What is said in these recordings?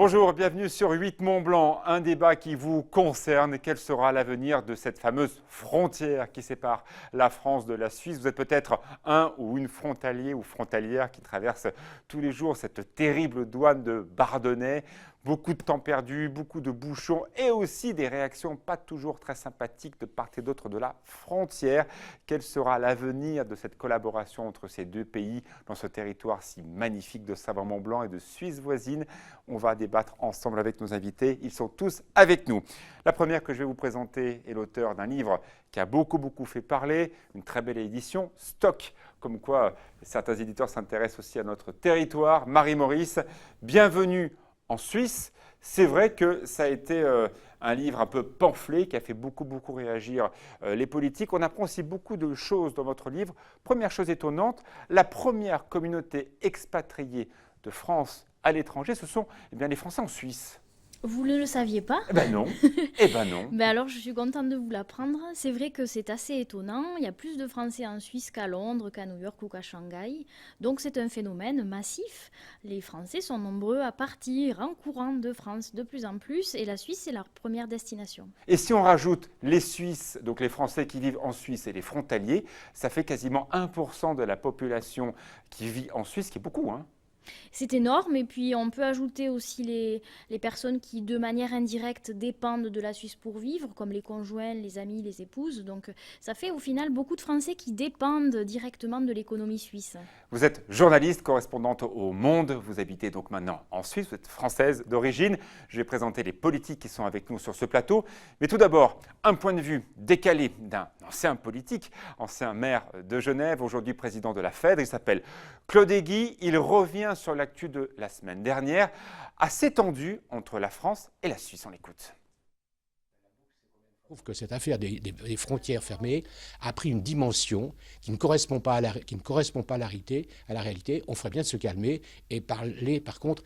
Bonjour, bienvenue sur 8 Mont-Blanc, un débat qui vous concerne. Quel sera l'avenir de cette fameuse frontière qui sépare la France de la Suisse? Vous êtes peut-être un ou une frontalier ou frontalière qui traverse tous les jours cette terrible douane de Bardonnay. Beaucoup de temps perdu, beaucoup de bouchons et aussi des réactions pas toujours très sympathiques de part et d'autre de la frontière. Quel sera l'avenir de cette collaboration entre ces deux pays dans ce territoire si magnifique de Savoie-Mont-Blanc et de Suisse voisine? On va débattre ensemble avec nos invités. Ils sont tous avec nous. La première que je vais vous présenter est l'auteur d'un livre qui a beaucoup fait parler, une très belle édition, Stock, comme quoi certains éditeurs s'intéressent aussi à notre territoire. Marie Maurice, bienvenue en Suisse. C'est vrai que ça a été un livre un peu pamphlet qui a fait beaucoup réagir les politiques. On apprend aussi beaucoup de choses dans votre livre. Première chose étonnante, la première communauté expatriée de France à l'étranger, ce sont les Français en Suisse. Vous ne le saviez pas? Eh ben non, eh ben non. Mais alors, je suis contente de vous l'apprendre. C'est vrai que c'est assez étonnant. Il y a plus de Français en Suisse qu'à Londres, qu'à New York ou qu'à Shanghai. Donc, c'est un phénomène massif. Les Français sont nombreux à partir en courant de France de plus en plus. Et la Suisse, c'est leur première destination. Et si on rajoute les Suisses, donc les Français qui vivent en Suisse et les frontaliers, ça fait quasiment 1% de la population qui vit en Suisse, ce qui est beaucoup, hein. C'est énorme, et puis on peut ajouter aussi les personnes qui, de manière indirecte, dépendent de la Suisse pour vivre, comme les conjoints, les amis, les épouses. Donc ça fait au final beaucoup de Français qui dépendent directement de l'économie suisse. Vous êtes journaliste, correspondante au Monde, vous habitez donc maintenant en Suisse, vous êtes française d'origine. Je vais présenter les politiques qui sont avec nous sur ce plateau. Mais tout d'abord, un point de vue décalé d'un ancien politique, ancien maire de Genève, aujourd'hui président de la FEDR. Il s'appelle Claude Egui. Il revient sur l'actu de la semaine dernière, assez tendue entre la France et la Suisse. On l'écoute. Je trouve que cette affaire des frontières fermées a pris une dimension qui ne correspond pas à la réalité. On ferait bien de se calmer et parler par contre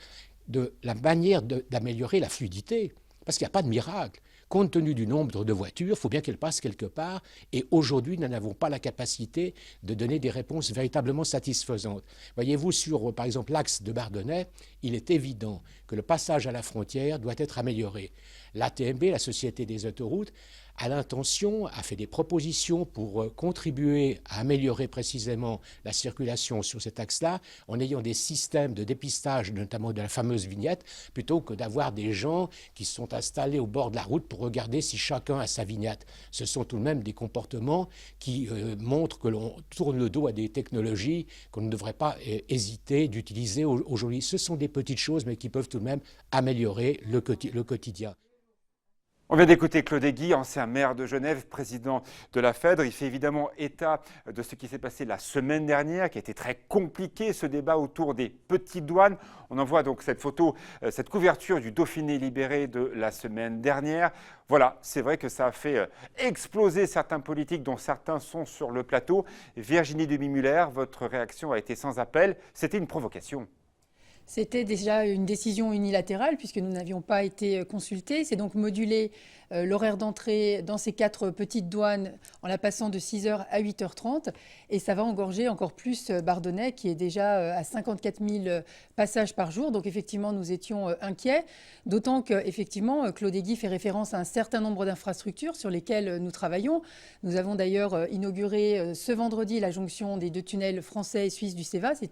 de la manière d'améliorer la fluidité. Parce qu'il n'y a pas de miracle. Compte tenu du nombre de voitures, il faut bien qu'elles passent quelque part. Et aujourd'hui, nous n'avons pas la capacité de donner des réponses véritablement satisfaisantes. Voyez-vous, sur par exemple l'axe de Bardonnay, il est évident que le passage à la frontière doit être amélioré. L'ATMB, la Société des autoroutes, a fait des propositions pour contribuer à améliorer précisément la circulation sur cet axe-là, en ayant des systèmes de dépistage, notamment de la fameuse vignette, plutôt que d'avoir des gens qui sont installés au bord de la route pour regarder si chacun a sa vignette. Ce sont tout de même des comportements qui montrent que l'on tourne le dos à des technologies qu'on ne devrait pas hésiter d'utiliser aujourd'hui. Ce sont des petites choses, mais qui peuvent tout de même améliorer le quotidien. On vient d'écouter Claude Egui, ancien maire de Genève, président de la FEDR. Il fait évidemment état de ce qui s'est passé la semaine dernière, qui a été très compliqué, ce débat autour des petites douanes. On en voit donc cette photo, cette couverture du Dauphiné libéré de la semaine dernière. Voilà, c'est vrai que ça a fait exploser certains politiques, dont certains sont sur le plateau. Virginie Demy-Muller, votre réaction a été sans appel. C'était une provocation. C'était déjà une décision unilatérale puisque nous n'avions pas été consultés. C'est donc moduler l'horaire d'entrée dans ces 4 petites douanes en la passant de 6h à 8h30. Et ça va engorger encore plus Bardonnay qui est déjà à 54 000 passages par jour. Donc effectivement, nous étions inquiets. D'autant qu'effectivement, Claude Egui fait référence à un certain nombre d'infrastructures sur lesquelles nous travaillons. Nous avons d'ailleurs inauguré ce vendredi la jonction des 2 tunnels français et suisses du CEVA. C'est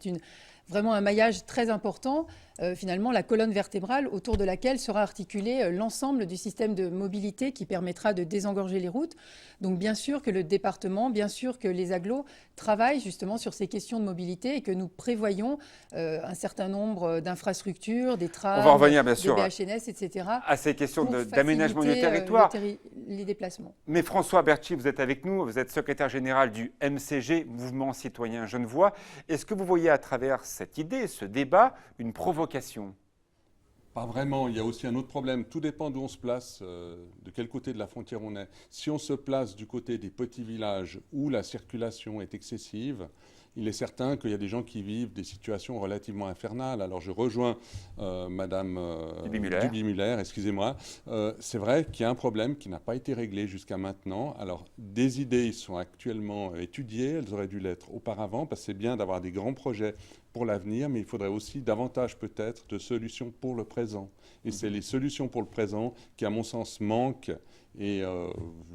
vraiment un maillage très important, finalement la colonne vertébrale autour de laquelle sera articulé l'ensemble du système de mobilité qui permettra de désengorger les routes. Donc bien sûr que le département, bien sûr que les agglos travaillent justement sur ces questions de mobilité et que nous prévoyons un certain nombre d'infrastructures, des trams, on va revenir, bien des sûr, BHNS, etc. à ces questions d'aménagement du territoire. Les déplacements. Mais François Bertschy, vous êtes avec nous, vous êêtes secrétaire général du MCG, Mouvement Citoyen Genevois. Est-ce que vous voyez à travers cette idée, ce débat, une provocation? Pas vraiment, il y a aussi un autre problème. Tout dépend d'où on se place, de quel côté de la frontière on est. Si on se place du côté des petits villages où la circulation est excessive, il est certain qu'il y a des gens qui vivent des situations relativement infernales. Alors je rejoins Madame Duby-Muller, excusez-moi. C'est vrai qu'il y a un problème qui n'a pas été réglé jusqu'à maintenant. Alors des idées sont actuellement étudiées, elles auraient dû l'être auparavant, parce que c'est bien d'avoir des grands projets pour l'avenir, mais il faudrait aussi davantage peut-être de solutions pour le présent. Et c'est les solutions pour le présent qui, à mon sens, manquent. Et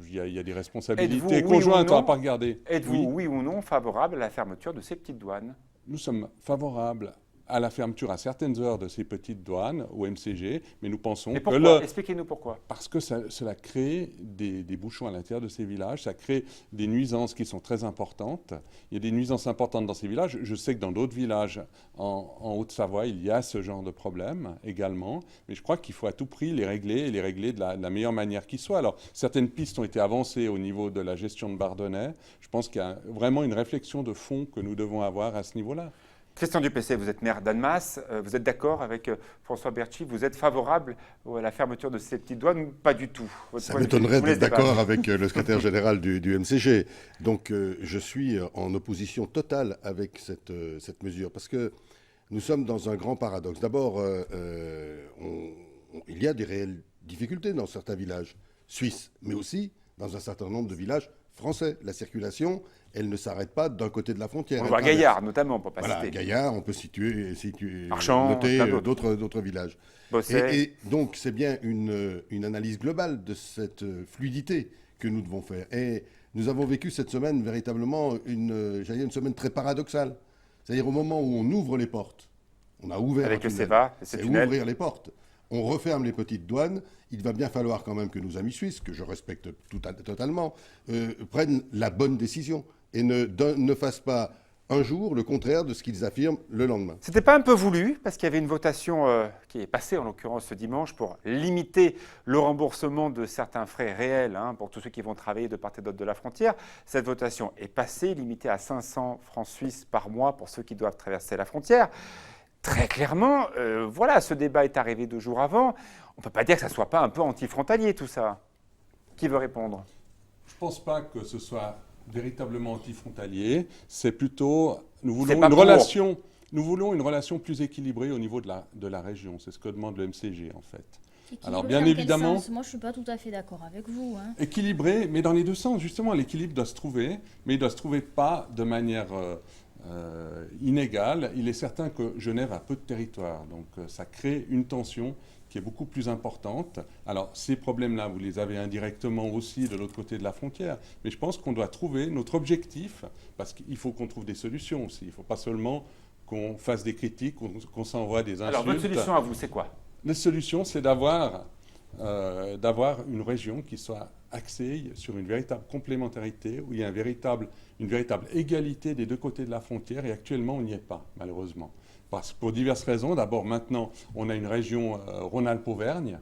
il y a des responsabilités conjointes, on ne va pas regarder. Êtes-vous, oui ou non, favorable à la fermeture de ces petites douanes? Nous sommes favorables à la fermeture à certaines heures de ces petites douanes au MCG, mais nous pensons que... Expliquez-nous pourquoi. Parce que cela crée des bouchons à l'intérieur de ces villages, ça crée des nuisances qui sont très importantes. Il y a des nuisances importantes dans ces villages. Je sais que dans d'autres villages en Haute-Savoie, il y a ce genre de problème également, mais je crois qu'il faut à tout prix les régler, et les régler de la meilleure manière qui soit. Alors, certaines pistes ont été avancées au niveau de la gestion de Bardonnay. Je pense qu'il y a vraiment une réflexion de fond que nous devons avoir à ce niveau-là. Christian Duplessis, vous êtes maire d'Annemasse, vous êtes d'accord avec François Bertschy, vous êtes favorable à la fermeture de ces petites douanes ou pas du tout? Ça m'étonnerait d'être d'accord avec le secrétaire général du MCG. Donc je suis en opposition totale avec cette mesure, parce que nous sommes dans un grand paradoxe. D'abord, il y a des réelles difficultés dans certains villages suisses, mais aussi dans un certain nombre de villages français. La circulation, elle ne s'arrête pas d'un côté de la frontière. On voit Gaillard, notamment, pour pas citer. Gaillard, on peut noter d'autres villages. Et donc, c'est bien une analyse globale de cette fluidité que nous devons faire. Et nous avons vécu cette semaine véritablement une semaine très paradoxale. C'est-à-dire au moment où on ouvre les portes, on a ouvert avec le CEVA, c'est ouvrir les portes. On referme les petites douanes. Il va bien falloir quand même que nos amis suisses, que je respecte totalement, prennent la bonne décision et ne fassent pas un jour le contraire de ce qu'ils affirment le lendemain. C'était pas un peu voulu, parce qu'il y avait une votation qui est passée, en l'occurrence ce dimanche, pour limiter le remboursement de certains frais réels pour tous ceux qui vont travailler de part et d'autre de la frontière. Cette votation est passée, limitée à 500 francs suisses par mois pour ceux qui doivent traverser la frontière. Très clairement, voilà, ce débat est arrivé 2 jours avant. On ne peut pas dire que ça ne soit pas un peu antifrontalier, tout ça. Qui veut répondre? Je ne pense pas que ce soit véritablement antifrontalier. C'est plutôt... Nous voulons une relation plus équilibrée au niveau de la région. C'est ce que demande le MCG, en fait. Alors, bien évidemment... Moi, je ne suis pas tout à fait d'accord avec vous. Équilibré, mais dans les deux sens. Justement, l'équilibre doit se trouver, mais il ne doit se trouver pas de manière... inégale. Il est certain que Genève a peu de territoire, donc ça crée une tension qui est beaucoup plus importante. Alors ces problèmes-là, vous les avez indirectement aussi de l'autre côté de la frontière, mais je pense qu'on doit trouver notre objectif, parce qu'il faut qu'on trouve des solutions aussi. Il ne faut pas seulement qu'on fasse des critiques, qu'on s'envoie des insultes. Alors votre solution à vous, c'est quoi? La solution, c'est d'avoir une région qui soit axée sur une véritable complémentarité, où il y a une véritable égalité des deux côtés de la frontière, et actuellement, on n'y est pas, malheureusement. Pour diverses raisons. D'abord, maintenant, on a une région Rhône-Alpes-Auvergne.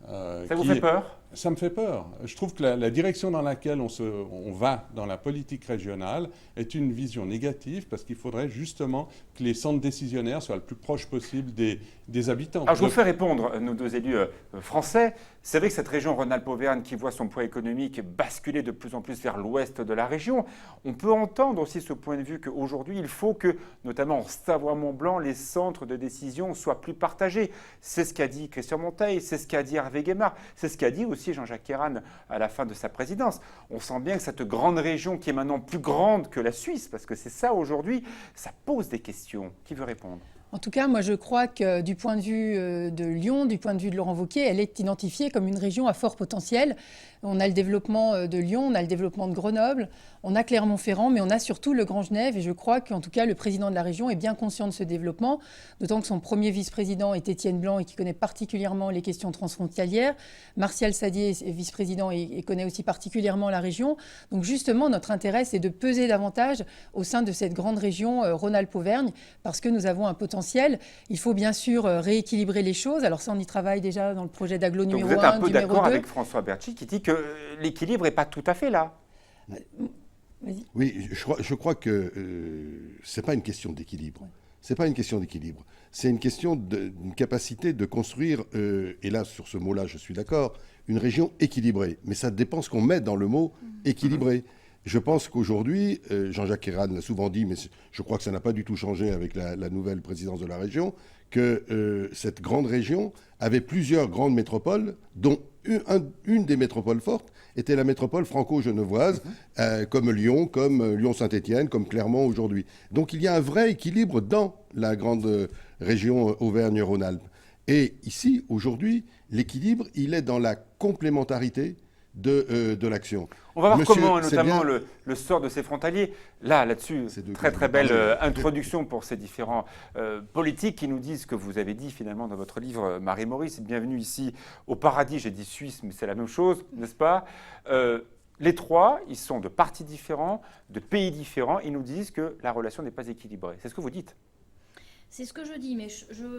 Ça vous fait peur? Ça me fait peur. Je trouve que la direction dans laquelle on va dans la politique régionale est une vision négative, parce qu'il faudrait justement que les centres décisionnaires soient le plus proches possible des habitants. Alors je vous fais répondre, nos 2 élus français. C'est vrai que cette région Rhône-Alpes-Auvergne, qui voit son poids économique basculer de plus en plus vers l'ouest de la région, on peut entendre aussi ce point de vue qu'aujourd'hui, il faut que, notamment en Savoie-Mont-Blanc, les centres de décision soient plus partagés. C'est ce qu'a dit Christian Monteil, c'est ce qu'a dit Hervé Guémard, c'est ce qu'a dit aussi Jean-Jacques Ayrault à la fin de sa présidence. On sent bien que cette grande région, qui est maintenant plus grande que la Suisse, parce que c'est ça aujourd'hui, ça pose des questions. Qui veut répondre? En tout cas, moi, je crois que du point de vue de Lyon, du point de vue de Laurent Wauquiez, elle est identifiée comme une région à fort potentiel. On a le développement de Lyon, on a le développement de Grenoble, on a Clermont-Ferrand, mais on a surtout le Grand Genève. Et je crois qu'en tout cas, le président de la région est bien conscient de ce développement, d'autant que son premier vice-président est Étienne Blanc et qui connaît particulièrement les questions transfrontalières. Martial Sadier est vice-président et connaît aussi particulièrement la région. Donc justement, notre intérêt, c'est de peser davantage au sein de cette grande région Rhône-Alpes-Auvergne, parce que nous avons un potentiel. Il faut bien sûr rééquilibrer les choses. Alors ça, on y travaille déjà dans le projet d'agglo numéro 1, vous êtes un peu numéro 2. d'accord avec François Bertschy qui dit que l'équilibre n'est pas tout à fait là. Vas-y. Oui, je crois que ce n'est pas une question d'équilibre. C'est pas une question d'équilibre. C'est une question d'une capacité de construire, et là, sur ce mot-là, je suis d'accord, une région équilibrée. Mais ça dépend ce qu'on met dans le mot équilibré. je pense qu'aujourd'hui, Jean-Jacques Ayrault l'a souvent dit, mais je crois que ça n'a pas du tout changé avec la nouvelle présidence de la région, que cette grande région avait plusieurs grandes métropoles, dont une des métropoles fortes était la métropole franco-genevoise, comme Lyon, comme Lyon-Saint-Étienne, comme Clermont aujourd'hui. Donc il y a un vrai équilibre dans la grande région Auvergne-Rhône-Alpes. Et ici, aujourd'hui, l'équilibre, il est dans la complémentarité de l'action. On va voir comment, notamment, le sort de ces frontaliers. Là-dessus, très belle introduction pour ces différents politiques qui nous disent ce que vous avez dit finalement dans votre livre, Marie-Maurice. Bienvenue ici au paradis, j'ai dit Suisse, mais c'est la même chose, n'est-ce pas? Les trois, ils sont de partis différents, de pays différents. Ils nous disent que la relation n'est pas équilibrée. C'est ce que vous dites. C'est ce que je dis, mais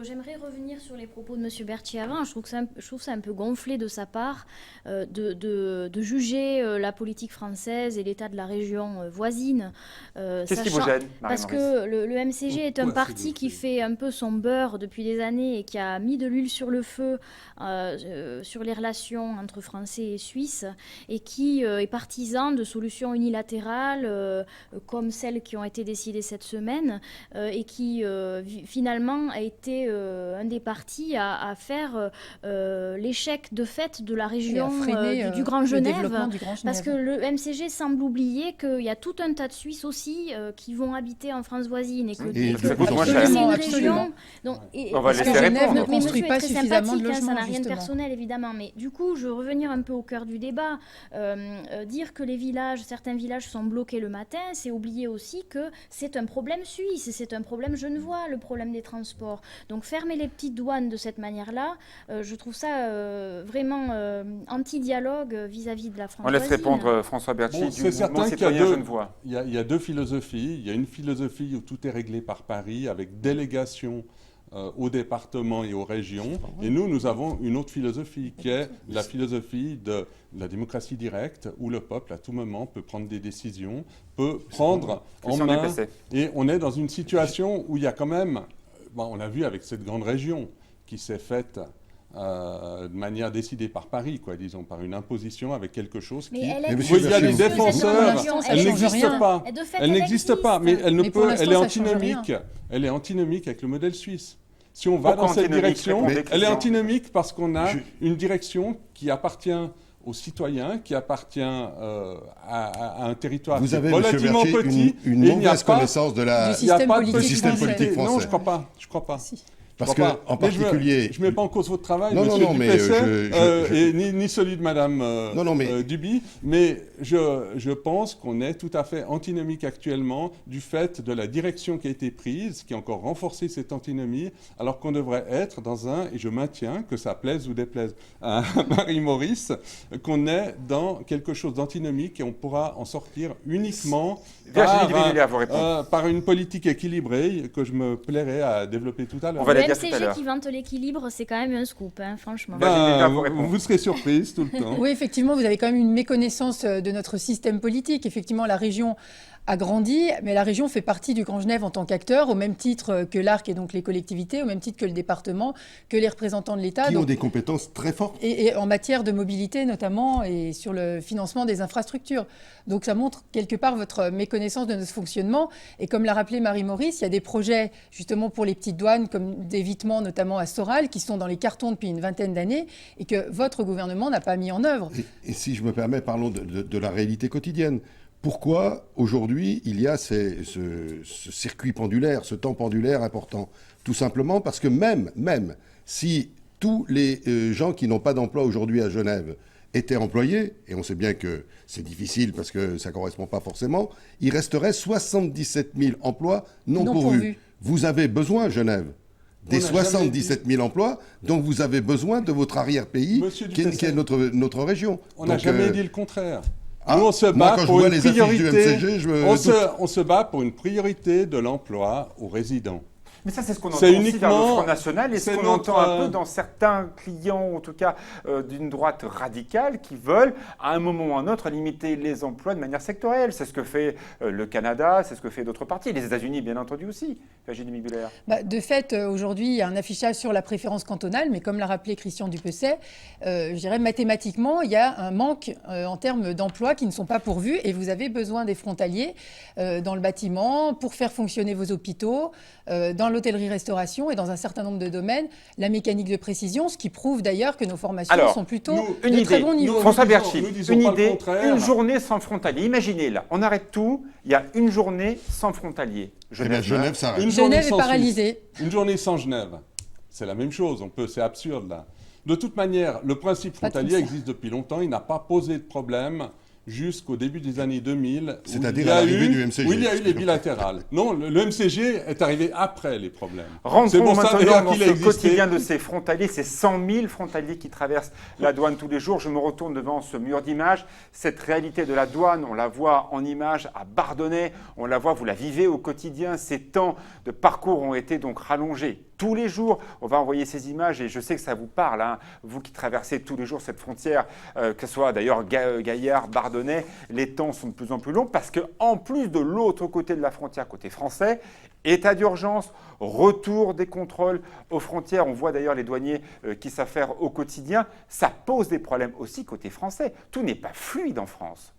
j'aimerais revenir sur les propos de M. Berthier avant. Je trouve ça un peu gonflé de sa part de juger la politique française et l'état de la région voisine. Qu'est-ce qui vous gêne, Marie-Maurice ? Parce que le MCG est un parti qui fait un peu son beurre depuis des années et qui a mis de l'huile sur le feu sur les relations entre Français et Suisses et qui est partisan de solutions unilatérales comme celles qui ont été décidées cette semaine et qui finalement a été un des partis à faire l'échec de fait de la région du Grand Genève, parce que le MCG semble oublier qu'il y a tout un tas de Suisses aussi qui vont habiter en France voisine et que c'est une région. Donc, on va laisser répondre. Ne construit pas suffisamment de logements, ça n'a rien de personnel évidemment, mais du coup je veux revenir un peu au cœur du débat. Dire que certains villages sont bloqués le matin, c'est oublier aussi que c'est un problème suisse, c'est un problème genevois, le problème des transports. Donc fermer les petites douanes de cette manière-là, je trouve ça vraiment anti-dialogue vis-à-vis de la France. On laisse répondre François Berthier du mouvement citoyen genevois. Il y a deux philosophies. Il y a une philosophie où tout est réglé par Paris, avec délégation aux départements et aux régions. Et nous avons une autre philosophie, qui est la philosophie de la démocratie directe, où le peuple, à tout moment, peut prendre des décisions, peut prendre en main. Et on est dans une situation où il y a quand même, on l'a vu avec cette grande région qui s'est faite de manière décidée par Paris, disons, par une imposition avec quelque chose qui... il y a des défenseurs, elle n'existe pas. Elle n'existe pas, mais elle ne peut, elle est antinomique. Elle est antinomique avec le modèle suisse. Si on va dans cette direction, elle est antinomique parce qu'on a une direction qui appartient aux citoyens, qui appartient à un territoire relativement petit. Une mauvaise connaissance du système politique français. Non, je ne crois pas. Si. Parce qu'en particulier... Je ne mets pas en cause votre travail, monsieur Duplessis, ni celui de Madame Duby, mais je pense qu'on est tout à fait antinomique actuellement du fait de la direction qui a été prise, qui a encore renforcé cette antinomie, alors qu'on devrait être dans et je maintiens, que ça plaise ou déplaise à Marie-Maurice, qu'on est dans quelque chose d'antinomique et on pourra en sortir uniquement par une politique équilibrée que je me plairais à développer tout à l'heure. Le MCG qui vante l'équilibre, c'est quand même un scoop, franchement. Vous serez surprise tout le temps. Oui, effectivement, vous avez quand même une méconnaissance de notre système politique. Effectivement, la région a grandi, mais la région fait partie du Grand Genève en tant qu'acteur, au même titre que l'ARC et donc les collectivités, au même titre que le département, que les représentants de l'État. Qui ont des compétences très fortes. Et en matière de mobilité notamment, et sur le financement des infrastructures. Donc ça montre quelque part votre méconnaissance de notre fonctionnement. Et comme l'a rappelé Marie-Maurice, il y a des projets justement pour les petites douanes, comme d'évitement notamment à Soral, qui sont dans les cartons depuis une vingtaine d'années, et que votre gouvernement n'a pas mis en œuvre. Et si je me permets, parlons de la réalité quotidienne. Pourquoi, aujourd'hui, il y a ce circuit pendulaire, ce temps pendulaire important? Tout simplement parce que même si tous les gens qui n'ont pas d'emploi aujourd'hui à Genève étaient employés, et on sait bien que c'est difficile parce que ça ne correspond pas forcément, il resterait 77 000 emplois non pourvus. Vous avez besoin, Genève, des 77 000 emplois, donc vous avez besoin de votre arrière-pays, qui est notre région. On n'a jamais dit le contraire. Nous, on se bat pour une priorité. On se bat pour une priorité de l'emploi aux résidents. Mais ça, c'est ce qu'on entend aussi vers le Front National et ce qu'on entend un peu dans certains clients, en tout cas d'une droite radicale, qui veulent, à un moment ou à un autre, limiter les emplois de manière sectorielle. C'est ce que fait le Canada, c'est ce que fait d'autres partis. Les États-Unis, bien entendu, aussi. Virginie Miguler. De fait, aujourd'hui, il y a un affichage sur la préférence cantonale, mais comme l'a rappelé Christian Dupesset, je dirais mathématiquement, il y a un manque en termes d'emplois qui ne sont pas pourvus et vous avez besoin des frontaliers dans le bâtiment pour faire fonctionner vos hôpitaux, dans l'hôtellerie-restauration et dans un certain nombre de domaines, la mécanique de précision, ce qui prouve d'ailleurs que nos formations sont plutôt de très bon niveau. François Berchi, une idée, une journée sans frontaliers. Imaginez là, on arrête tout, il y a une journée sans frontaliers. Genève s'arrête. Genève est paralysée. Une journée sans Genève, c'est la même chose, c'est absurde là. De toute manière, le principe frontalier existe depuis longtemps, il n'a pas posé de problème jusqu'au début des années 2000. C'est-à-dire à l'arrivée du MCG. Où il y a eu les bilatérales. Non, le MCG est arrivé après les problèmes. Rentrons maintenant dans ce quotidien de ces frontaliers, ces 100 000 frontaliers qui traversent la douane tous les jours. Je me retourne devant ce mur d'images. Cette réalité de la douane, on la voit en images à Bardonnay, on la voit, vous la vivez au quotidien. Ces temps de parcours ont été donc rallongés. Tous les jours, on va envoyer ces images et je sais que ça vous parle, hein, vous qui traversez tous les jours cette frontière, que ce soit d'ailleurs Gaillard, Bardonnay, les temps sont de plus en plus longs parce qu'en plus de l'autre côté de la frontière, côté français, état d'urgence, retour des contrôles aux frontières, on voit d'ailleurs les douaniers qui s'affairent au quotidien, ça pose des problèmes aussi côté français. Tout n'est pas fluide en France.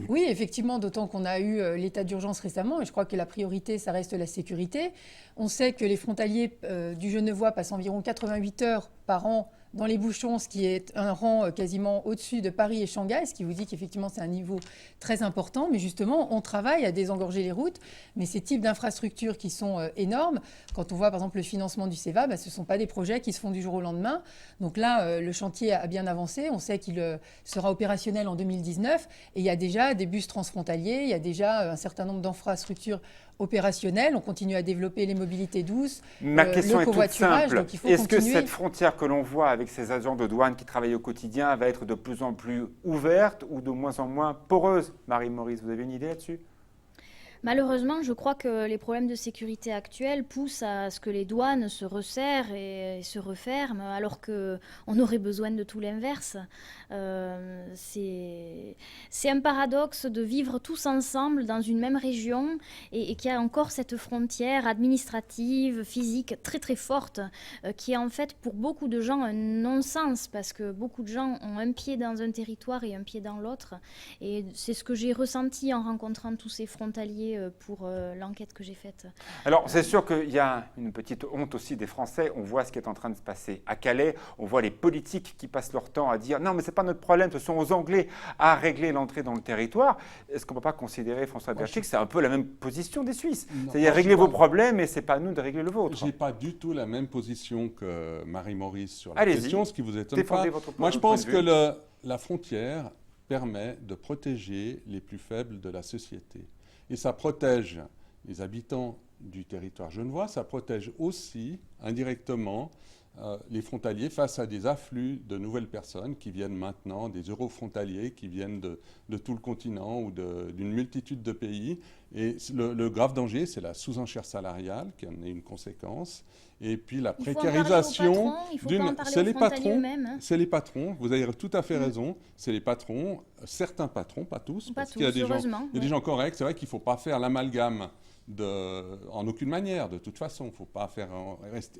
Oui, effectivement, d'autant qu'on a eu l'état d'urgence récemment, et je crois que la priorité, ça reste la sécurité. On sait que les frontaliers du Genevois passent environ 88 heures par an dans les bouchons, ce qui est un rang quasiment au-dessus de Paris et Shanghai, ce qui vous dit qu'effectivement c'est un niveau très important. Mais justement, on travaille à désengorger les routes, mais ces types d'infrastructures qui sont énormes, quand on voit par exemple le financement du CEVA, ce ne sont pas des projets qui se font du jour au lendemain. Donc là, le chantier a bien avancé, on sait qu'il sera opérationnel en 2019, et il y a déjà des bus transfrontaliers, il y a déjà un certain nombre d'infrastructures opérationnelles, on continue à développer les mobilités douces, Ma question le covoiturage. est toute simple. Est-ce que cette frontière que l'on voit avec ces agents de douane qui travaillent au quotidien va être de plus en plus ouverte ou de moins en moins poreuse? Marie-Maurice, vous avez une idée là-dessus? Malheureusement, je crois que les problèmes de sécurité actuels poussent à ce que les douanes se resserrent et se referment, alors qu'on aurait besoin de tout l'inverse. C'est un paradoxe de vivre tous ensemble dans une même région et qu'il y a encore cette frontière administrative, physique très très forte, qui est en fait pour beaucoup de gens un non-sens, parce que beaucoup de gens ont un pied dans un territoire et un pied dans l'autre. Et c'est ce que j'ai ressenti en rencontrant tous ces frontaliers pour l'enquête que j'ai faite. Alors, c'est sûr qu'il y a une petite honte aussi des Français. On voit ce qui est en train de se passer à Calais. On voit les politiques qui passent leur temps à dire « Non, mais ce n'est pas notre problème, ce sont aux Anglais à régler l'entrée dans le territoire ». Est-ce qu'on ne peut pas considérer, François Berchi, que c'est un peu la même position des Suisses? C'est-à-dire régler vos problèmes et ce n'est pas à nous de régler le vôtre. Je n'ai pas du tout la même position que Marie-Maurice sur la question, ce qui vous étonne pas. Moi, je pense que la frontière permet de protéger les plus faibles de la société. Et ça protège les habitants du territoire genevois, ça protège aussi indirectement les frontaliers face à des afflux de nouvelles personnes qui viennent maintenant, des eurofrontaliers qui viennent de tout le continent ou d'une multitude de pays. Et le grave danger, c'est la sous-enchère salariale qui en est une conséquence. Et puis la précarisation c'est les patrons, c'est les patrons, vous avez tout à fait raison, c'est les patrons, certains patrons, pas tous, parce qu'il y a des gens corrects, c'est vrai qu'il ne faut pas faire l'amalgame en aucune manière, de toute façon, il faut pas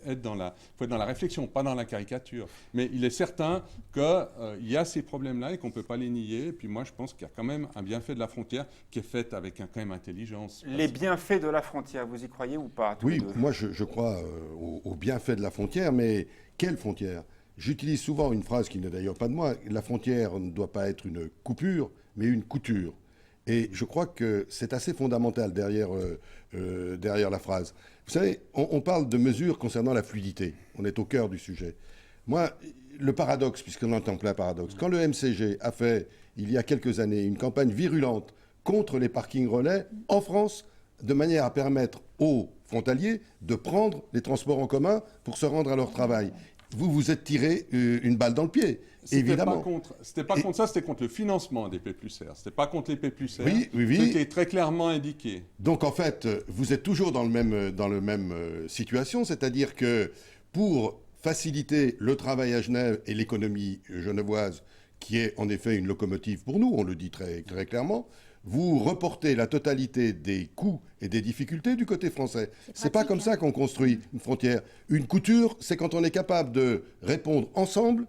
être dans la réflexion, pas dans la caricature. Mais il est certain qu'il y a ces problèmes-là et qu'on ne peut pas les nier. Et puis moi, je pense qu'il y a quand même un bienfait de la frontière qui est fait avec quand même intelligence. Les bienfaits de la frontière, vous y croyez ou pas? Oui, moi je crois aux bienfaits de la frontière, mais quelle frontière? J'utilise souvent une phrase qui n'est d'ailleurs pas de moi. La frontière ne doit pas être une coupure, mais une couture. Et je crois que c'est assez fondamental derrière la phrase. Vous savez, on parle de mesures concernant la fluidité. On est au cœur du sujet. Moi, le paradoxe, puisqu'on est en plein paradoxe, quand le MCG a fait, il y a quelques années, une campagne virulente contre les parkings relais en France, de manière à permettre aux frontaliers de prendre les transports en commun pour se rendre à leur travail, vous vous êtes tiré une balle dans le pied, évidemment. C'était pas contre ça, c'était contre le financement des P+R. C'était pas contre les P+R. Oui. C'était très clairement indiqué. Donc en fait, vous êtes toujours dans le même situation, c'est-à-dire que pour faciliter le travail à Genève et l'économie genevoise, qui est en effet une locomotive pour nous, on le dit très, très clairement, vous reportez la totalité des coûts et des difficultés du côté français. C'est pas comme ça qu'on construit une frontière. Une couture, c'est quand on est capable de répondre ensemble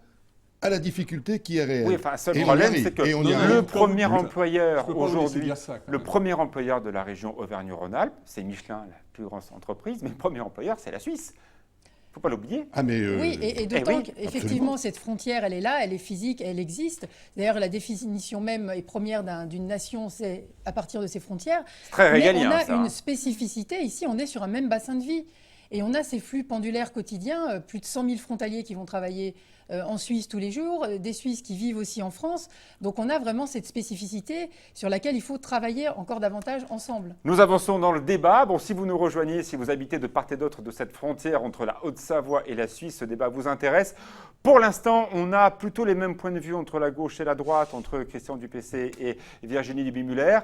à la difficulté qui est réelle. Oui, enfin, le problème, c'est que le premier employeur aujourd'hui, le premier employeur de la région Auvergne-Rhône-Alpes, c'est Michelin, la plus grande entreprise, mais le premier employeur, c'est la Suisse. Il ne faut pas l'oublier. Oui, et d'autant qu'effectivement, cette frontière, elle est là, elle est physique, elle existe. D'ailleurs, la définition même et première d'une nation, c'est à partir de ses frontières. C'est très régalien, mais on a une spécificité. Ici, on est sur un même bassin de vie. Et on a ces flux pendulaires quotidiens, plus de 100 000 frontaliers qui vont travailler en Suisse tous les jours, des Suisses qui vivent aussi en France. Donc on a vraiment cette spécificité sur laquelle il faut travailler encore davantage ensemble. Nous avançons dans le débat. Bon, si vous nous rejoignez, si vous habitez de part et d'autre de cette frontière entre la Haute-Savoie et la Suisse, ce débat vous intéresse. Pour l'instant, on a plutôt les mêmes points de vue entre la gauche et la droite, entre Christian Dupessé et Virginie Duby-Muller.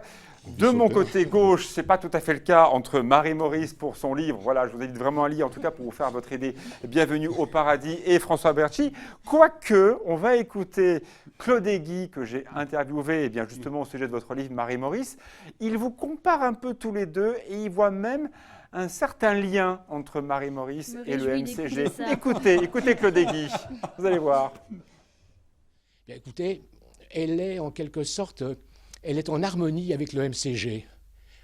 De mon côté gauche, ce n'est pas tout à fait le cas entre Marie-Maurice pour son livre. Voilà, je vous invite vraiment à lire, en tout cas pour vous faire votre idée. Bienvenue au paradis, et François Berchi. Quoique, on va écouter Claude Aiguy, que j'ai interviewé bien justement au sujet de votre livre, Marie-Maurice. Il vous compare un peu tous les deux et il voit même un certain lien entre Marie-Maurice et le MCG. Écoutez Claude Aiguy, vous allez voir. Bien, écoutez, elle est en quelque sorte... Elle est en harmonie avec le MCG.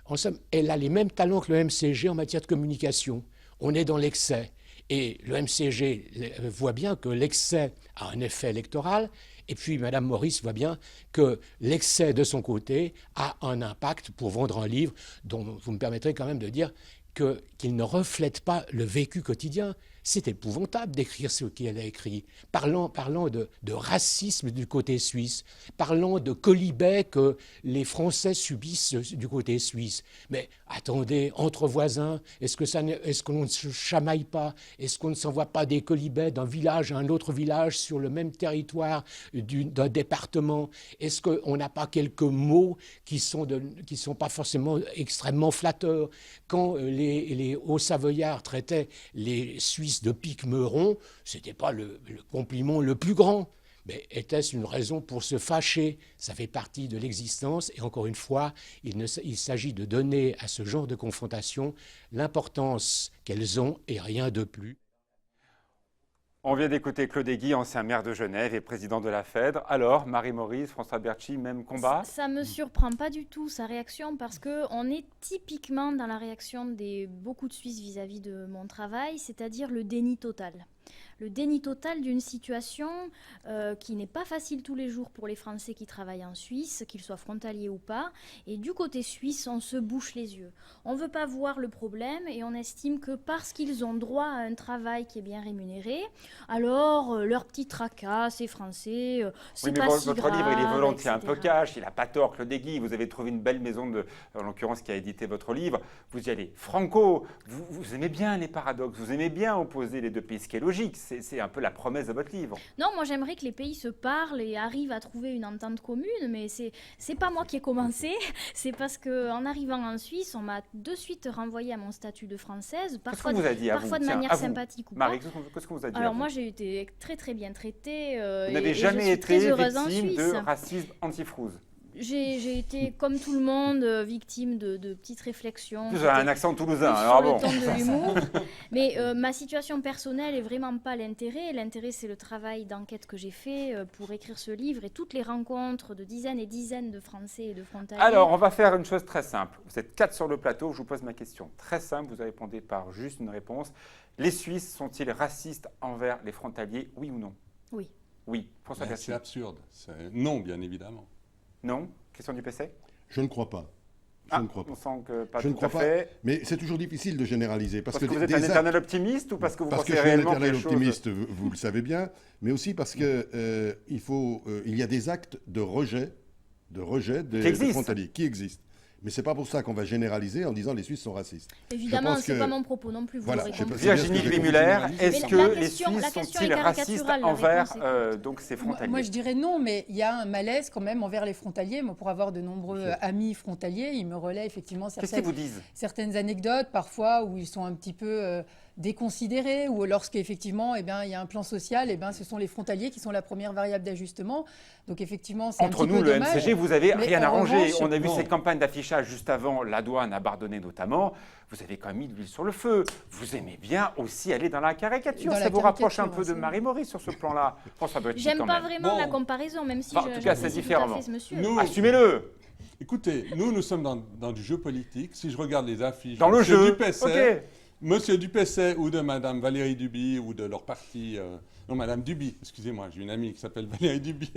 En somme, elle a les mêmes talents que le MCG en matière de communication. On est dans l'excès. Et le MCG voit bien que l'excès a un effet électoral. Et puis Mme Maurice voit bien que l'excès de son côté a un impact pour vendre un livre dont vous me permettrez quand même de dire qu'il ne reflète pas le vécu quotidien. C'est épouvantable d'écrire ce qu'elle a écrit, parlant de racisme du côté suisse, parlant de quolibets que les Français subissent du côté suisse. Mais attendez, entre voisins, est-ce qu'on ne se chamaille pas? Est-ce qu'on ne s'envoie pas des quolibets d'un village à un autre village sur le même territoire d'un département? Est-ce qu'on n'a pas quelques mots qui sont pas forcément extrêmement flatteurs? Quand les Hauts-Savoyards traitaient les Suisses de pique-meuron, ce n'était pas le compliment le plus grand. Mais était-ce une raison pour se fâcher? Ça fait partie de l'existence et encore une fois, il s'agit de donner à ce genre de confrontation l'importance qu'elles ont et rien de plus. On vient d'écouter Claude Aiguy, ancien maire de Genève et président de la FEDRE. Alors, Marie-Maurice, François Berchi, même combat? Ça ne me surprend pas du tout, sa réaction, parce qu'on est typiquement dans la réaction de beaucoup de Suisses vis-à-vis de mon travail, c'est-à-dire le déni total. Le déni total d'une situation qui n'est pas facile tous les jours pour les Français qui travaillent en Suisse, qu'ils soient frontaliers ou pas. Et du côté suisse, on se bouche les yeux. On ne veut pas voir le problème et on estime que parce qu'ils ont droit à un travail qui est bien rémunéré, alors leur petit tracas, ces Français, c'est pas si grave. Votre livre, il est volontiers etc. un peu cash, il n'a pas tort, Claude Aiguy. Vous avez trouvé une belle maison, en l'occurrence, qui a édité votre livre. Vous y allez franco. Vous aimez bien les paradoxes, vous aimez bien opposer les deux pays, ce qui est logique. C'est un peu la promesse de votre livre. Non, moi j'aimerais que les pays se parlent et arrivent à trouver une entente commune, mais c'est pas moi qui ai commencé. C'est parce qu'en arrivant en Suisse, on m'a de suite renvoyé à mon statut de Française, parfois de manière sympathique ou pas. Marie, qu'est-ce qu'on vous a dit? Alors moi j'ai été très très bien traitée. Vous n'avez jamais été victime de racisme anti-frouze? J'ai été, comme tout le monde, victime de petites réflexions. Vous avez un accent toulousain, alors bon. Sur le ton de l'humour. Mais ma situation personnelle n'est vraiment pas l'intérêt. L'intérêt, c'est le travail d'enquête que j'ai fait pour écrire ce livre et toutes les rencontres de dizaines et dizaines de Français et de frontaliers. Alors, on va faire une chose très simple. Vous êtes 4 sur le plateau, je vous pose ma question. Très simple, vous répondez par juste une réponse. Les Suisses sont-ils racistes envers les frontaliers, oui ou non? Oui. Oui. François Berchi. C'est absurde. Non, bien évidemment. Non? Question du PC? Je ne crois pas. Je ne crois pas. On sent que pas je tout ne crois à fait. Pas, mais c'est toujours difficile de généraliser. Parce que vous êtes un éternel optimiste ou parce que vous pensez réellement que les choses... Parce que je suis un éternel optimiste, vous le savez bien, mais aussi parce qu'il y a des actes de rejet des frontaliers qui existent. Mais ce n'est pas pour ça qu'on va généraliser en disant les Suisses sont racistes. Évidemment, ce n'est pas mon propos non plus. Voilà, Virginie Duby-Muller, est-ce que les Suisses sont-ils racistes envers donc ces frontaliers? Moi, je dirais non, mais il y a un malaise quand même envers les frontaliers. Moi, pour avoir de nombreux amis frontaliers, ils me relaient effectivement certaines anecdotes, parfois, où ils sont un petit peu déconsidérés, ou lorsqu'effectivement, il y a un plan social, ce sont les frontaliers qui sont la première variable d'ajustement. Donc effectivement, c'est un petit peu dommage. Entre nous, le MCG, vous n'avez rien arrangé. On a vu cette campagne d'affichage juste avant la douane à Bardonnay notamment. Vous avez quand même mis de l'huile sur le feu. Vous aimez bien aussi aller dans la caricature. Ça vous rapproche un peu de Marie-Maurice sur ce plan-là. J'aime pas vraiment la comparaison, même si en tout cas, c'est différemment. Assumez-le. Écoutez, nous sommes dans du jeu politique. Si je regarde les affiches dans le jeu, Monsieur Dupessay ou de Madame Valérie Duby ou de leur parti, non Madame Duby, excusez-moi, j'ai une amie qui s'appelle Valérie Duby,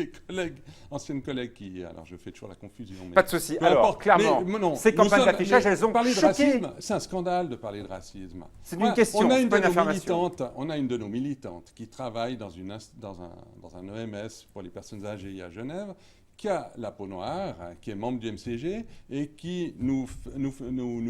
ancienne collègue qui, alors je fais toujours la confusion. Mais pas de souci. Alors clairement, ces campagnes d'affichage, elles ont parlé de racisme. C'est un scandale de parler de racisme. C'est une question. On a une de nos militantes qui travaille dans un EMS pour les personnes âgées à Genève, qui a la peau noire, qui est membre du MCG et qui nous